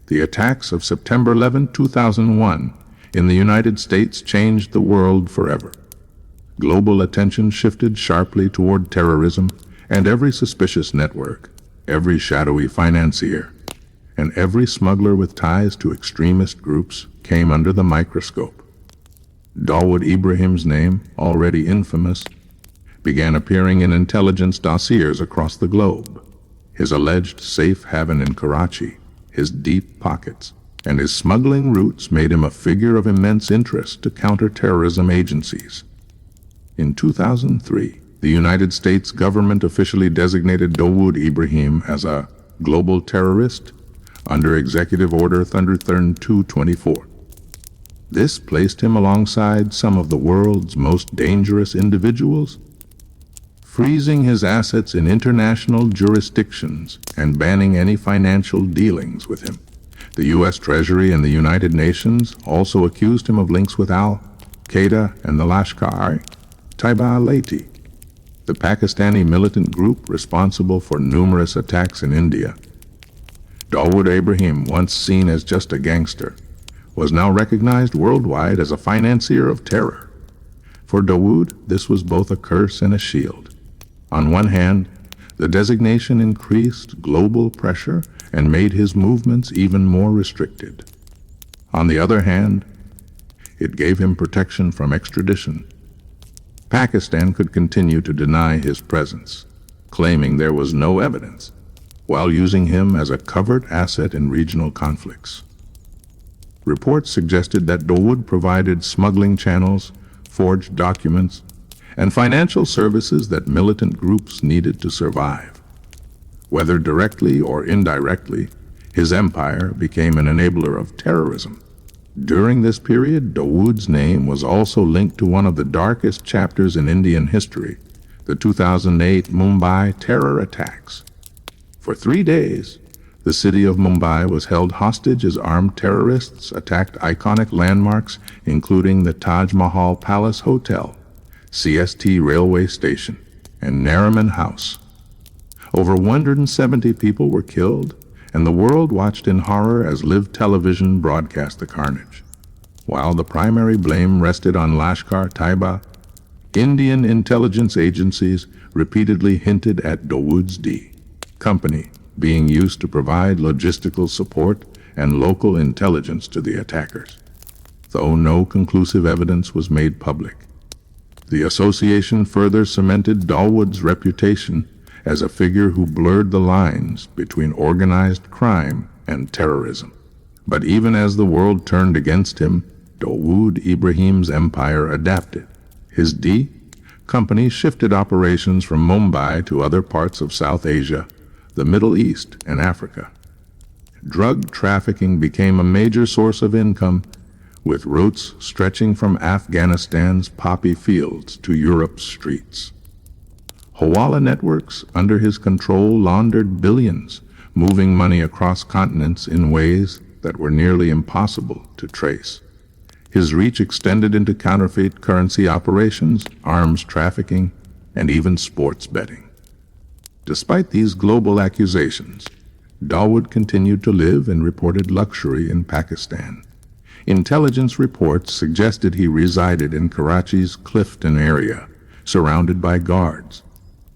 The attacks of September 11, 2001 in the United States changed the world forever. Global attention shifted sharply toward terrorism, and every suspicious network, every shadowy financier, and every smuggler with ties to extremist groups came under the microscope. Dawood Ibrahim's name, already infamous, began appearing in intelligence dossiers across the globe. His alleged safe haven in Karachi, his deep pockets, and his smuggling routes made him a figure of immense interest to counterterrorism agencies. In 2003, the United States government officially designated Dawood Ibrahim as a global terrorist under Executive Order Thunderthurn 224. This placed him alongside some of the world's most dangerous individuals, freezing his assets in international jurisdictions and banning any financial dealings with him. The U.S. Treasury and the United Nations also accused him of links with Al-Qaeda and the Lashkar-e-Taiba, the Pakistani militant group responsible for numerous attacks in India. Dawood Ibrahim, once seen as just a gangster, was now recognized worldwide as a financier of terror. For Dawood, this was both a curse and a shield. On one hand, the designation increased global pressure and made his movements even more restricted. On the other hand, it gave him protection from extradition. Pakistan could continue to deny his presence, claiming there was no evidence, while using him as a covert asset in regional conflicts. Reports suggested that Dawood provided smuggling channels, forged documents, and financial services that militant groups needed to survive. Whether directly or indirectly, his empire became an enabler of terrorism. During this period, Dawood's name was also linked to one of the darkest chapters in Indian history, the 2008 Mumbai terror attacks. For 3 days, the city of Mumbai was held hostage as armed terrorists attacked iconic landmarks, including the Taj Mahal Palace Hotel, CST railway station, and Nariman House. Over 170 people were killed, and the world watched in horror as live television broadcast the carnage. While the primary blame rested on Lashkar-Taiba, Indian intelligence agencies repeatedly hinted at Dawood's company being used to provide logistical support and local intelligence to the attackers, though no conclusive evidence was made public. The association further cemented Dawood's reputation as a figure who blurred the lines between organized crime and terrorism. But even as the world turned against him, Dawood Ibrahim's empire adapted. His company shifted operations from Mumbai to other parts of South Asia, the Middle East, and Africa. Drug trafficking became a major source of income, with routes stretching from Afghanistan's poppy fields to Europe's streets. Hawala networks under his control laundered billions, moving money across continents in ways that were nearly impossible to trace. His reach extended into counterfeit currency operations, arms trafficking, and even sports betting. Despite these global accusations, Dawood continued to live in reported luxury in Pakistan. Intelligence reports suggested he resided in Karachi's Clifton area, surrounded by guards,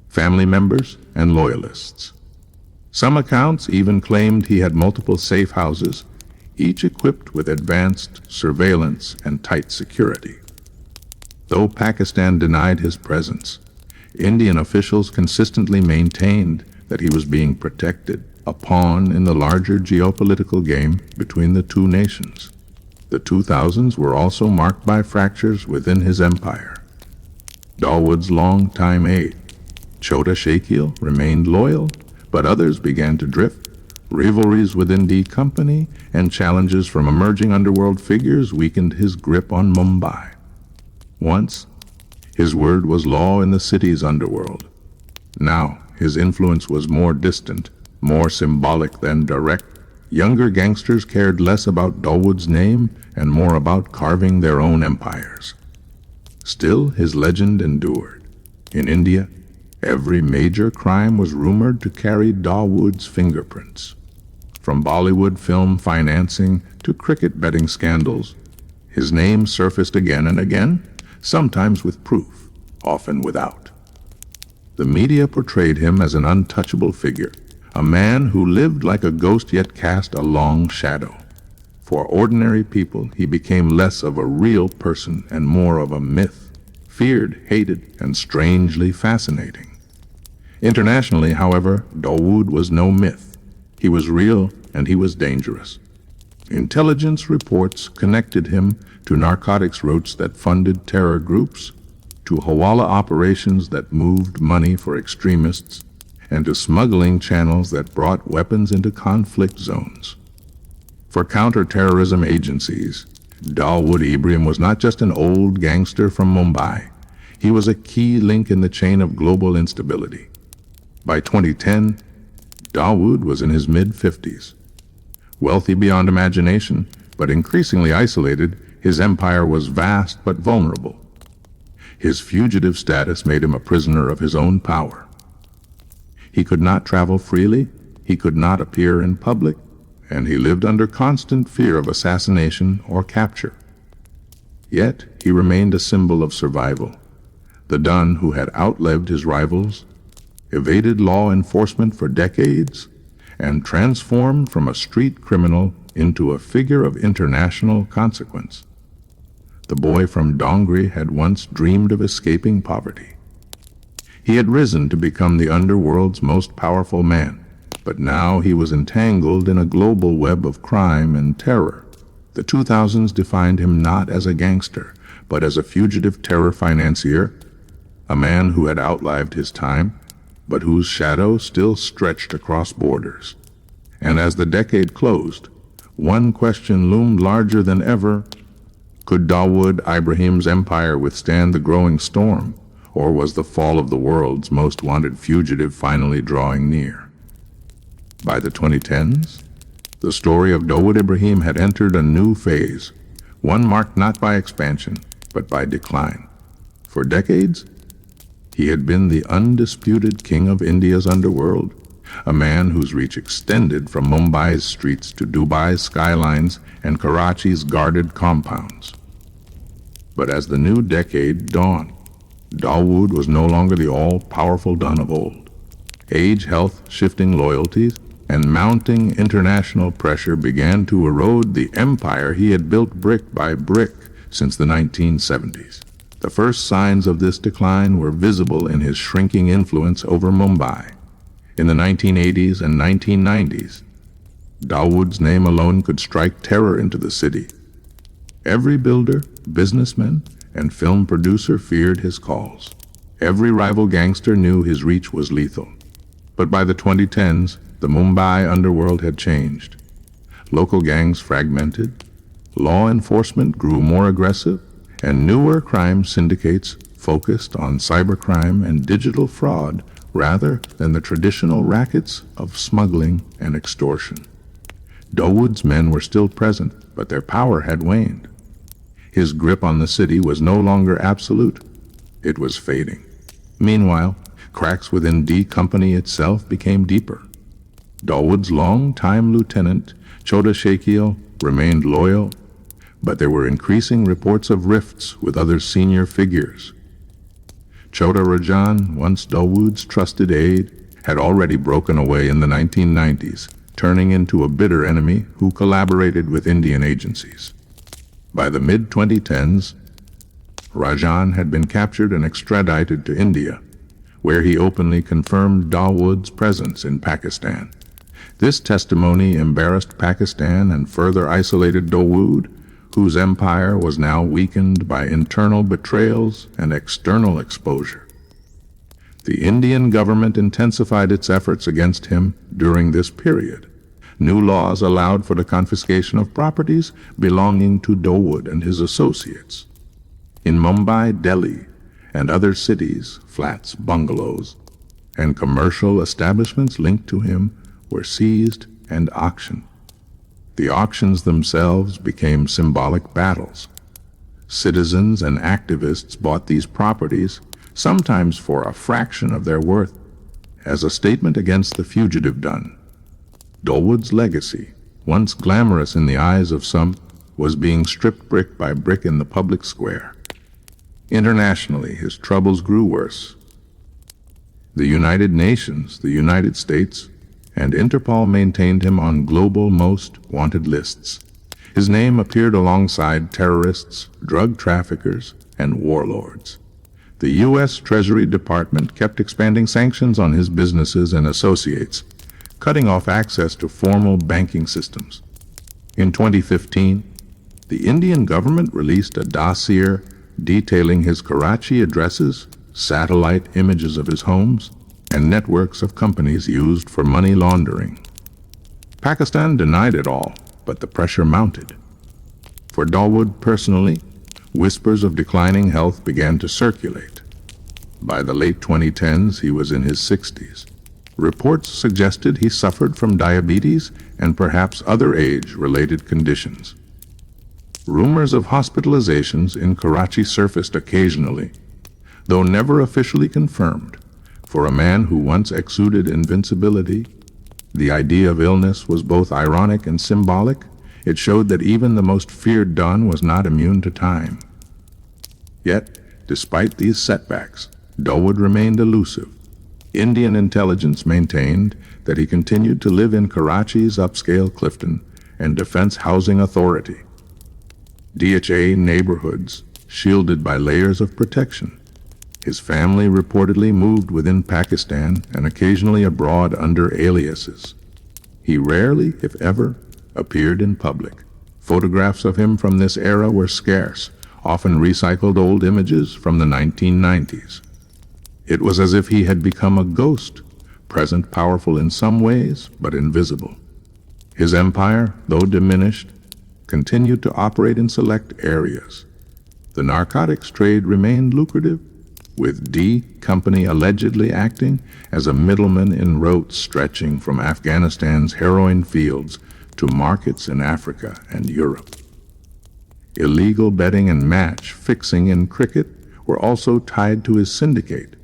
family members, and loyalists. Some accounts even claimed he had multiple safe houses, each equipped with advanced surveillance and tight security. Though Pakistan denied his presence, Indian officials consistently maintained that he was being protected, a pawn in the larger geopolitical game between the two nations. The 2000s were also marked by fractures within his empire. Dawood's longtime aide, Chota Shakil, remained loyal, but others began to drift. Rivalries within the company and challenges from emerging underworld figures weakened his grip on Mumbai. Once, his word was law in the city's underworld. Now, his influence was more distant, more symbolic than direct. Younger gangsters cared less about Dawood's name and more about carving their own empires. Still, his legend endured. In India, every major crime was rumored to carry Dawood's fingerprints. From Bollywood film financing to cricket betting scandals, his name surfaced again and again, sometimes with proof, often without. The media portrayed him as an untouchable figure, a man who lived like a ghost yet cast a long shadow. For ordinary people, he became less of a real person and more of a myth, feared, hated, and strangely fascinating. Internationally, however, Dawood was no myth. He was real and he was dangerous. Intelligence reports connected him to narcotics routes that funded terror groups, to Hawala operations that moved money for extremists, and to smuggling channels that brought weapons into conflict zones. For counterterrorism agencies, Dawood Ibrahim was not just an old gangster from Mumbai. He was a key link in the chain of global instability. By 2010, Dawood was in his mid-50s. Wealthy beyond imagination, but increasingly isolated, his empire was vast but vulnerable. His fugitive status made him a prisoner of his own power. He could not travel freely, he could not appear in public, and he lived under constant fear of assassination or capture. Yet he remained a symbol of survival. The Don who had outlived his rivals, evaded law enforcement for decades, and transformed from a street criminal into a figure of international consequence. The boy from Dongri had once dreamed of escaping poverty. He had risen to become the underworld's most powerful man, but now he was entangled in a global web of crime and terror. The 2000s defined him not as a gangster, but as a fugitive terror financier, a man who had outlived his time, but whose shadow still stretched across borders. And as the decade closed, One question loomed larger than ever. Could Dawood Ibrahim's empire withstand the growing storm, or was the fall of the world's most wanted fugitive finally drawing near? By the 2010s, the story of Dawood Ibrahim had entered a new phase, one marked not by expansion, but by decline. For decades, he had been the undisputed king of India's underworld, a man whose reach extended from Mumbai's streets to Dubai's skylines and Karachi's guarded compounds. But as the new decade dawned, Dawood was no longer the all-powerful Don of old. Age, health, shifting loyalties, and mounting international pressure began to erode the empire he had built brick by brick since the 1970s. The first signs of this decline were visible in his shrinking influence over Mumbai. In the 1980s and 1990s, Dawood's name alone could strike terror into the city. Every builder, businessman, and film producer feared his calls. Every rival gangster knew his reach was lethal. But by the 2010s, the Mumbai underworld had changed. Local gangs fragmented, law enforcement grew more aggressive, and newer crime syndicates focused on cybercrime and digital fraud rather than the traditional rackets of smuggling and extortion. Dawood's men were still present, but their power had waned. His grip on the city was no longer absolute. It was fading. Meanwhile, cracks within D Company itself became deeper. Dawood's long-time lieutenant, Chota Shakil, remained loyal, but there were increasing reports of rifts with other senior figures. Chota Rajan, once Dawood's trusted aide, had already broken away in the 1990s, turning into a bitter enemy who collaborated with Indian agencies. By the mid-2010s, Rajan had been captured and extradited to India, where he openly confirmed Dawood's presence in Pakistan. This testimony embarrassed Pakistan and further isolated Dawood, whose empire was now weakened by internal betrayals and external exposure. The Indian government intensified its efforts against him during this period. New laws allowed for the confiscation of properties belonging to Dawood and his associates. In Mumbai, Delhi, and other cities, flats, bungalows, and commercial establishments linked to him were seized and auctioned. The auctions themselves became symbolic battles. Citizens and activists bought these properties, sometimes for a fraction of their worth, as a statement against the fugitive Don. Dawood's legacy, once glamorous in the eyes of some, was being stripped brick by brick in the public square. Internationally, his troubles grew worse. The United Nations, the United States, and Interpol maintained him on global most wanted lists. His name appeared alongside terrorists, drug traffickers, and warlords. The U.S. Treasury Department kept expanding sanctions on his businesses and associates, cutting off access to formal banking systems. In 2015, the Indian government released a dossier detailing his Karachi addresses, satellite images of his homes, and networks of companies used for money laundering. Pakistan denied it all, but the pressure mounted. For Dawood personally, whispers of declining health began to circulate. By the late 2010s, he was in his 60s. Reports suggested he suffered from diabetes and perhaps other age-related conditions. Rumors of hospitalizations in Karachi surfaced occasionally, though never officially confirmed. For a man who once exuded invincibility, the idea of illness was both ironic and symbolic. It showed that even the most feared Don was not immune to time. Yet, despite these setbacks, Dawood remained elusive. Indian intelligence maintained that he continued to live in Karachi's upscale Clifton and Defense Housing Authority, DHA neighborhoods shielded by layers of protection. His family reportedly moved within Pakistan and occasionally abroad under aliases. He rarely, if ever, appeared in public. Photographs of him from this era were scarce, often recycled old images from the 1990s. It was as if he had become a ghost, present powerful in some ways, but invisible. His empire, though diminished, continued to operate in select areas. The narcotics trade remained lucrative, with D Company allegedly acting as a middleman in routes stretching from Afghanistan's heroin fields to markets in Africa and Europe. Illegal betting and match fixing in cricket were also tied to his syndicate,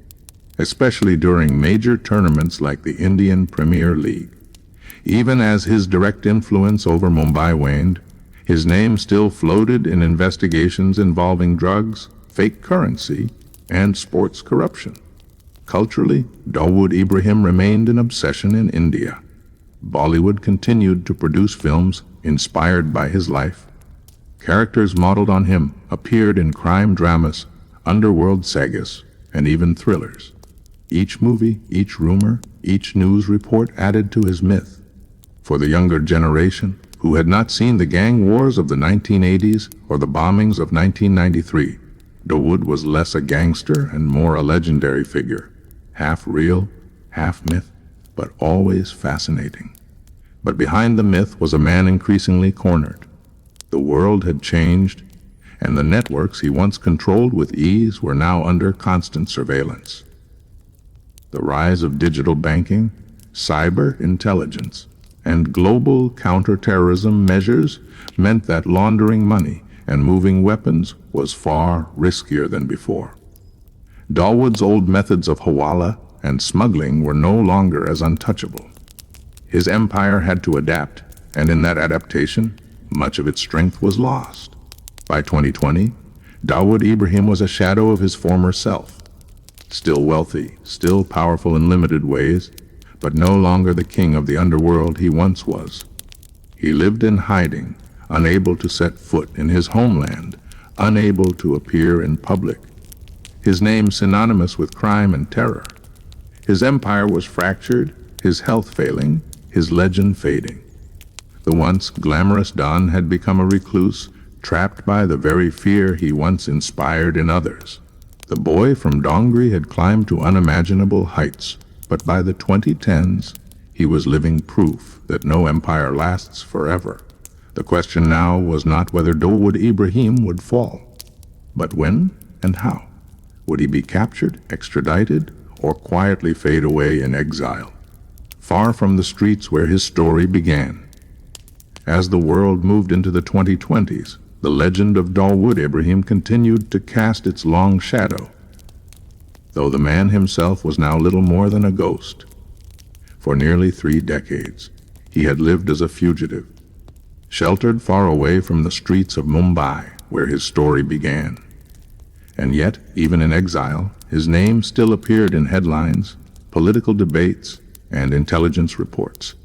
especially during major tournaments like the Indian Premier League. Even as his direct influence over Mumbai waned, his name still floated in investigations involving drugs, fake currency, and sports corruption. Culturally, Dawood Ibrahim remained an obsession in India. Bollywood continued to produce films inspired by his life. Characters modeled on him appeared in crime dramas, underworld sagas, and even thrillers. Each movie, each rumor, each news report added to his myth. For the younger generation, who had not seen the gang wars of the 1980s or the bombings of 1993, Dawood was less a gangster and more a legendary figure, half real, half myth, but always fascinating. But behind the myth was a man increasingly cornered. The world had changed, and the networks he once controlled with ease were now under constant surveillance. The rise of digital banking, cyber intelligence, and global counterterrorism measures meant that laundering money and moving weapons was far riskier than before. Dawood's old methods of hawala and smuggling were no longer as untouchable. His empire had to adapt, and in that adaptation, much of its strength was lost. By 2020, Dawood Ibrahim was a shadow of his former self. Still wealthy, still powerful in limited ways, but no longer the king of the underworld he once was. He lived in hiding, unable to set foot in his homeland, unable to appear in public. His name synonymous with crime and terror. His empire was fractured, his health failing, his legend fading. The once glamorous Don had become a recluse, trapped by the very fear he once inspired in others. The boy from Dongri had climbed to unimaginable heights, but by the 2010s, he was living proof that no empire lasts forever. The question now was not whether Dawood Ibrahim would fall, but when and how. Would he be captured, extradited, or quietly fade away in exile, far from the streets where his story began? As the world moved into the 2020s, the legend of Dawood Ibrahim continued to cast its long shadow, though the man himself was now little more than a ghost. For nearly 3 decades, he had lived as a fugitive, sheltered far away from the streets of Mumbai, where his story began. And yet, even in exile, his name still appeared in headlines, political debates, and intelligence reports.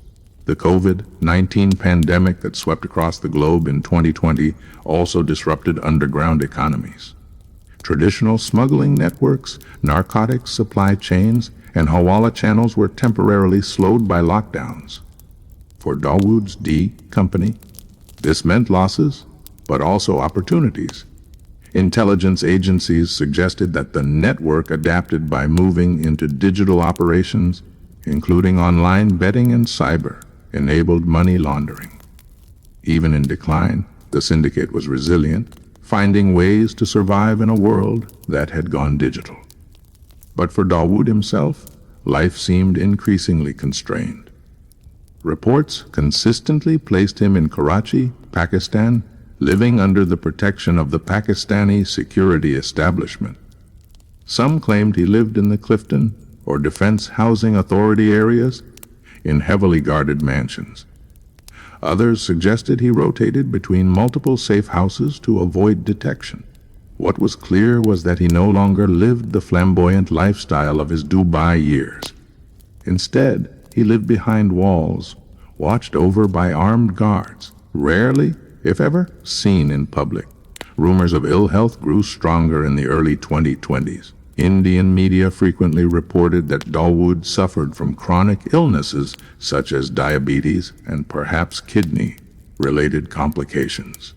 The COVID-19 pandemic that swept across the globe in 2020 also disrupted underground economies. Traditional smuggling networks, narcotics supply chains, and hawala channels were temporarily slowed by lockdowns. For Dawood's D Company, this meant losses, but also opportunities. Intelligence agencies suggested that the network adapted by moving into digital operations, including online betting and cyber, enabled money laundering. Even in decline, the syndicate was resilient, finding ways to survive in a world that had gone digital. But for Dawood himself, life seemed increasingly constrained. Reports consistently placed him in Karachi, Pakistan, living under the protection of the Pakistani security establishment. Some claimed he lived in the Clifton or Defense Housing Authority areas, in heavily guarded mansions. Others suggested he rotated between multiple safe houses to avoid detection. What was clear was that he no longer lived the flamboyant lifestyle of his Dubai years. Instead, he lived behind walls, watched over by armed guards, rarely, if ever, seen in public. Rumors of ill health grew stronger in the early 2020s. Indian media frequently reported that Dawood suffered from chronic illnesses such as diabetes and perhaps kidney-related complications.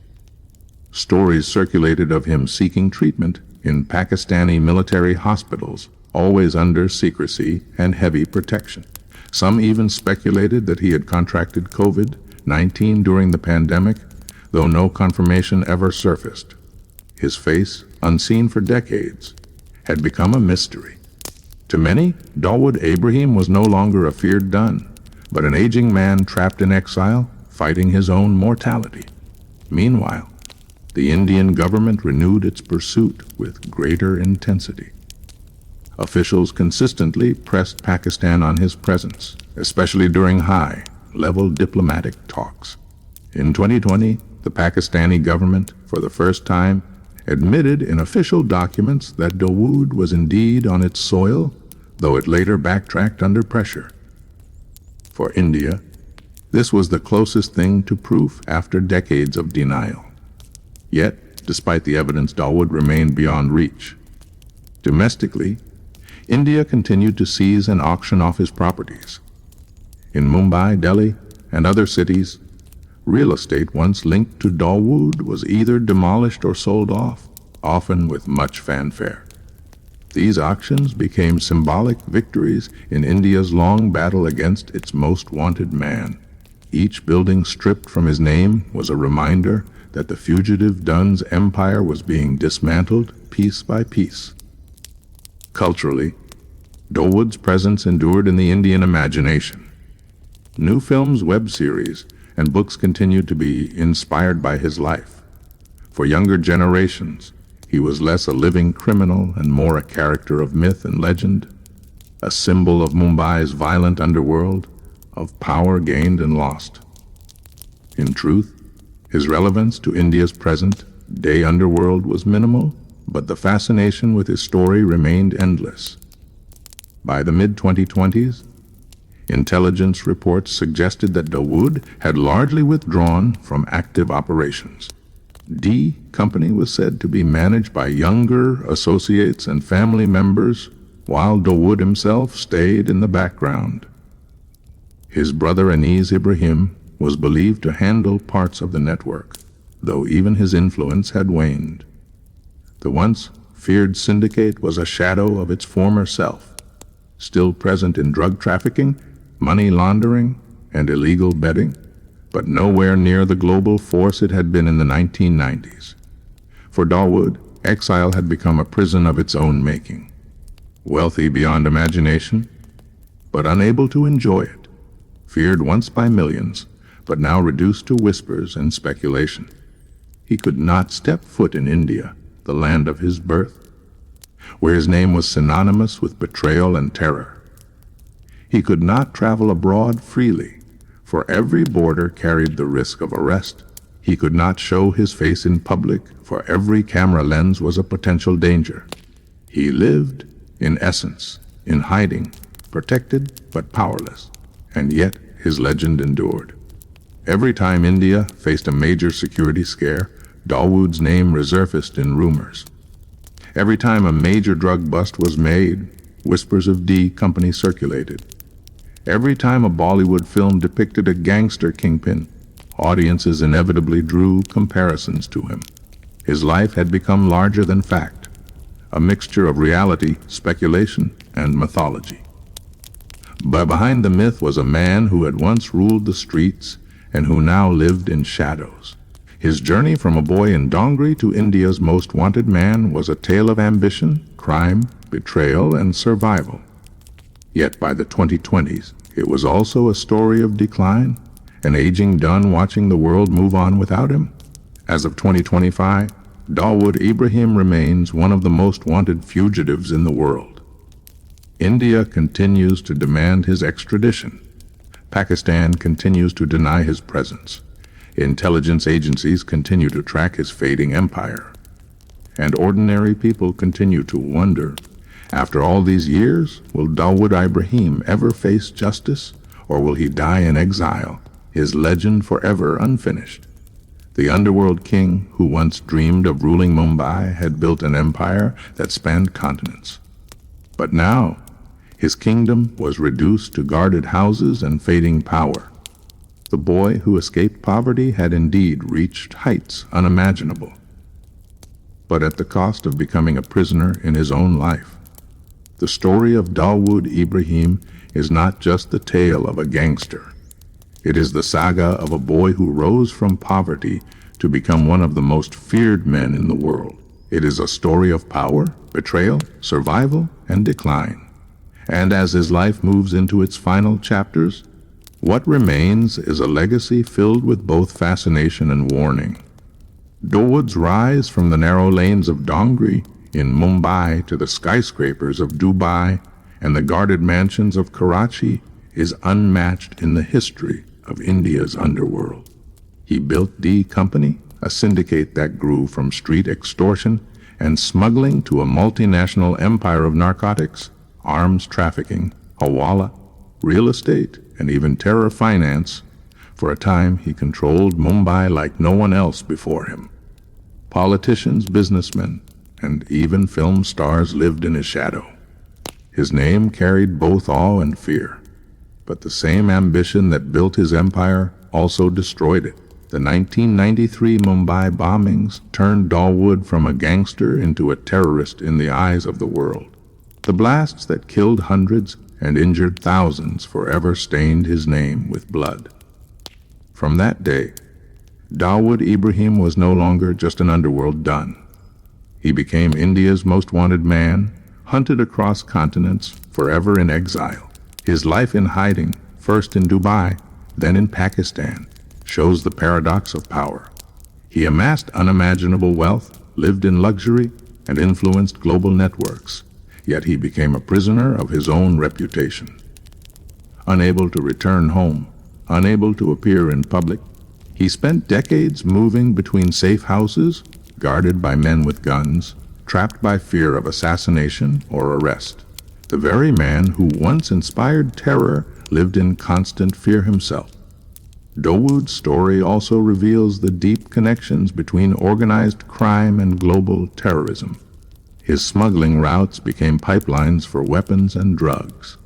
Stories circulated of him seeking treatment in Pakistani military hospitals, always under secrecy and heavy protection. Some even speculated that he had contracted COVID, COVID-19 during the pandemic, though no confirmation ever surfaced. His face, unseen for decades, had become a mystery. To many, Dawood Ibrahim was no longer a feared dun, but an aging man trapped in exile, fighting his own mortality. Meanwhile, the Indian government renewed its pursuit with greater intensity. Officials consistently pressed Pakistan on his presence, especially during high-level diplomatic talks. In 2020, the Pakistani government, for the first time, admitted in official documents that Dawood was indeed on its soil, though it later backtracked under pressure. For India, this was the closest thing to proof after decades of denial. Yet, despite the evidence, Dawood remained beyond reach. Domestically, India continued to seize and auction off his properties. In Mumbai, Delhi, and other cities, real estate once linked to Dawood was either demolished or sold off, often with much fanfare. These auctions became symbolic victories in India's long battle against its most wanted man. Each building stripped from his name was a reminder that the fugitive Dun's empire was being dismantled piece by piece. Culturally, Dawood's presence endured in the Indian imagination. New films, web series, and books continued to be inspired by his life. For younger generations, he was less a living criminal and more a character of myth and legend, a symbol of Mumbai's violent underworld, of power gained and lost. In truth, his relevance to India's present-day underworld was minimal, but the fascination with his story remained endless. By the mid-2020s, intelligence reports suggested that Dawood had largely withdrawn from active operations. D Company was said to be managed by younger associates and family members, while Dawood himself stayed in the background. His brother Dawood Ibrahim was believed to handle parts of the network, though even his influence had waned. The once feared syndicate was a shadow of its former self, still present in drug trafficking, money laundering, and illegal betting, but nowhere near the global force it had been in the 1990s. For Dawood, exile had become a prison of its own making. Wealthy beyond imagination, but unable to enjoy it. Feared once by millions, but now reduced to whispers and speculation. He could not step foot in India, the land of his birth, where his name was synonymous with betrayal and terror. He could not travel abroad freely, for every border carried the risk of arrest. He could not show his face in public, for every camera lens was a potential danger. He lived, in essence, in hiding, protected but powerless, and yet his legend endured. Every time India faced a major security scare, Dawood's name resurfaced in rumors. Every time a major drug bust was made, whispers of D Company circulated. Every time a Bollywood film depicted a gangster kingpin, audiences inevitably drew comparisons to him. His life had become larger than fact, a mixture of reality, speculation, and mythology. But behind the myth was a man who had once ruled the streets and who now lived in shadows. His journey from a boy in Dongri to India's most wanted man was a tale of ambition, crime, betrayal, and survival. Yet by the 2020s, it was also a story of decline, an aging Dun watching the world move on without him. As of 2025, Dawood Ibrahim remains one of the most wanted fugitives in the world. India continues to demand his extradition. Pakistan continues to deny his presence. Intelligence agencies continue to track his fading empire. And ordinary people continue to wonder, after all these years, will Dawood Ibrahim ever face justice, or will he die in exile, his legend forever unfinished? The underworld king who once dreamed of ruling Mumbai had built an empire that spanned continents. But now, his kingdom was reduced to guarded houses and fading power. The boy who escaped poverty had indeed reached heights unimaginable, but at the cost of becoming a prisoner in his own life. The story of Dawood Ibrahim is not just the tale of a gangster. It is the saga of a boy who rose from poverty to become one of the most feared men in the world. It is a story of power, betrayal, survival, and decline. And as his life moves into its final chapters, what remains is a legacy filled with both fascination and warning. Dawood's rise from the narrow lanes of Dongri in Mumbai to the skyscrapers of Dubai and the guarded mansions of Karachi is unmatched in the history of India's underworld. He built D Company, a syndicate that grew from street extortion and smuggling to a multinational empire of narcotics, arms trafficking, hawala, real estate, and even terror finance. For a time, he controlled Mumbai like no one else before him. Politicians, businessmen, and even film stars lived in his shadow. His name carried both awe and fear. But the same ambition that built his empire also destroyed it. The 1993 Mumbai Bombings turned Dawood from a gangster into a terrorist in the eyes of the world. The blasts that killed hundreds and injured thousands forever stained his name with blood. From that day, Dawood Ibrahim was no longer just an underworld don. He became India's most wanted man, hunted across continents, forever in exile. His life in hiding, first in Dubai, then in Pakistan, shows the paradox of power. He amassed unimaginable wealth, lived in luxury, and influenced global networks, yet he became a prisoner of his own reputation. Unable to return home, unable to appear in public, he spent decades moving between safe houses, guarded by men with guns, trapped by fear of assassination or arrest. The very man who once inspired terror lived in constant fear himself. Dawood's story also reveals the deep connections between organized crime and global terrorism. His smuggling routes became pipelines for weapons and drugs.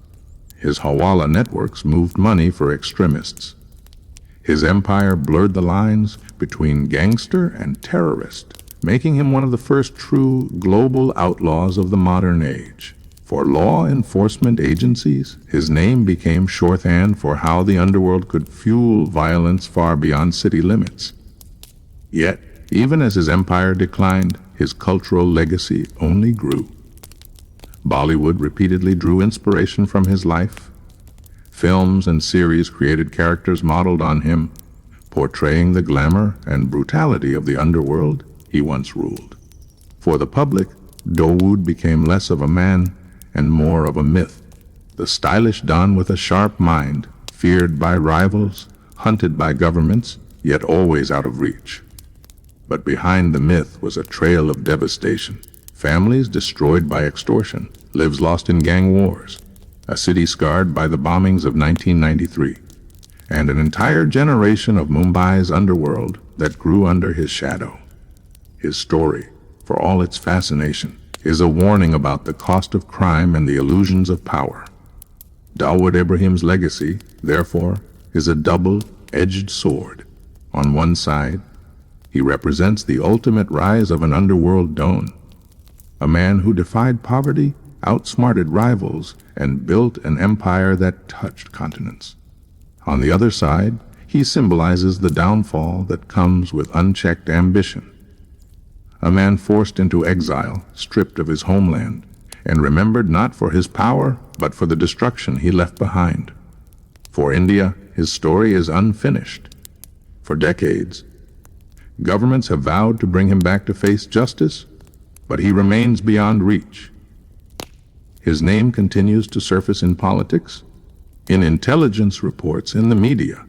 His hawala networks moved money for extremists. His empire blurred the lines between gangster and terrorist, making him one of the first true global outlaws of the modern age. For law enforcement agencies, his name became shorthand for how the underworld could fuel violence far beyond city limits. Yet, even as his empire declined, his cultural legacy only grew. Bollywood repeatedly drew inspiration from his life. Films and series created characters modeled on him, portraying the glamour and brutality of the underworld he once ruled. For the public, Dawood became less of a man and more of a myth. The stylish don with a sharp mind, feared by rivals, hunted by governments, yet always out of reach. But behind the myth was a trail of devastation. Families destroyed by extortion, lives lost in gang wars, a city scarred by the bombings of 1993, and an entire generation of Mumbai's underworld that grew under his shadow. His story, for all its fascination, is a warning about the cost of crime and the illusions of power. Dawood Ibrahim's legacy, therefore, is a double-edged sword. On one side, he represents the ultimate rise of an underworld don, a man who defied poverty, outsmarted rivals, and built an empire that touched continents. On the other side, he symbolizes the downfall that comes with unchecked ambition. A man forced into exile, stripped of his homeland, and remembered not for his power, but for the destruction he left behind. For India, his story is unfinished. For decades, governments have vowed to bring him back to face justice, but he remains beyond reach. His name continues to surface in politics, in intelligence reports, in the media.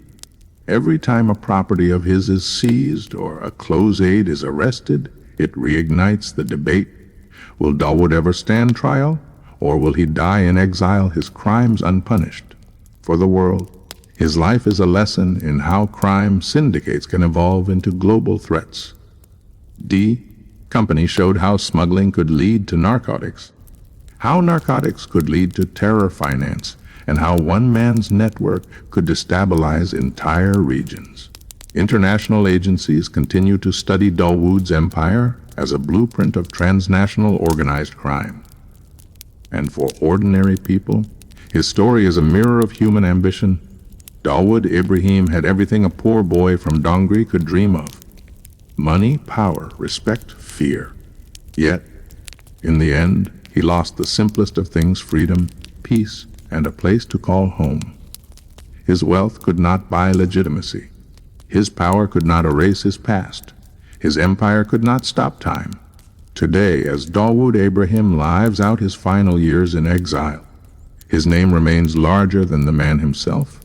Every time a property of his is seized or a close aide is arrested, it reignites the debate. Will Dawood ever stand trial, or will he die in exile, his crimes unpunished? For the world, his life is a lesson in how crime syndicates can evolve into global threats. D Company showed how smuggling could lead to narcotics, how narcotics could lead to terror finance, and how one man's network could destabilize entire regions. International agencies continue to study Dawood's empire as a blueprint of transnational organized crime. And for ordinary people, his story is a mirror of human ambition, Dawood Ibrahim had everything a poor boy from Dongri could dream of: money, power, respect, fear. Yet, in the end, he lost the simplest of things: freedom, peace, and a place to call home. His wealth could not buy legitimacy. His power could not erase his past. His empire could not stop time. Today, as Dawood Ibrahim lives out his final years in exile, his name remains larger than the man himself.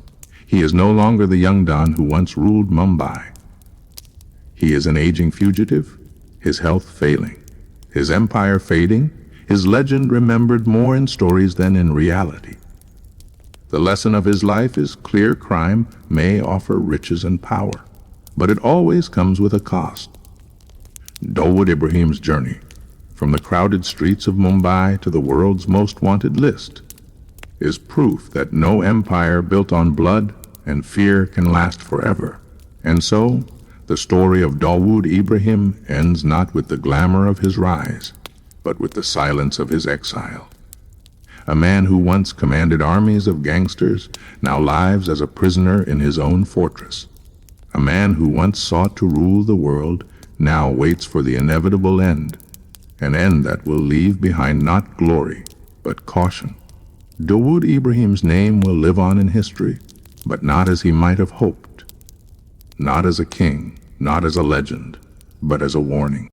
He is no longer the young Don who once ruled Mumbai. He is an aging fugitive, his health failing, his empire fading, his legend remembered more in stories than in reality. The lesson of his life is clear: crime may offer riches and power, but it always comes with a cost. Dawood Ibrahim's journey, from the crowded streets of Mumbai to the world's most wanted list, is proof that no empire built on blood and fear can last forever. And so, the story of Dawood Ibrahim ends not with the glamour of his rise, but with the silence of his exile. A man who once commanded armies of gangsters now lives as a prisoner in his own fortress. A man who once sought to rule the world now waits for the inevitable end, an end that will leave behind not glory, but caution. Dawood Ibrahim's name will live on in history, but not as he might have hoped. Not as a king, not as a legend, but as a warning.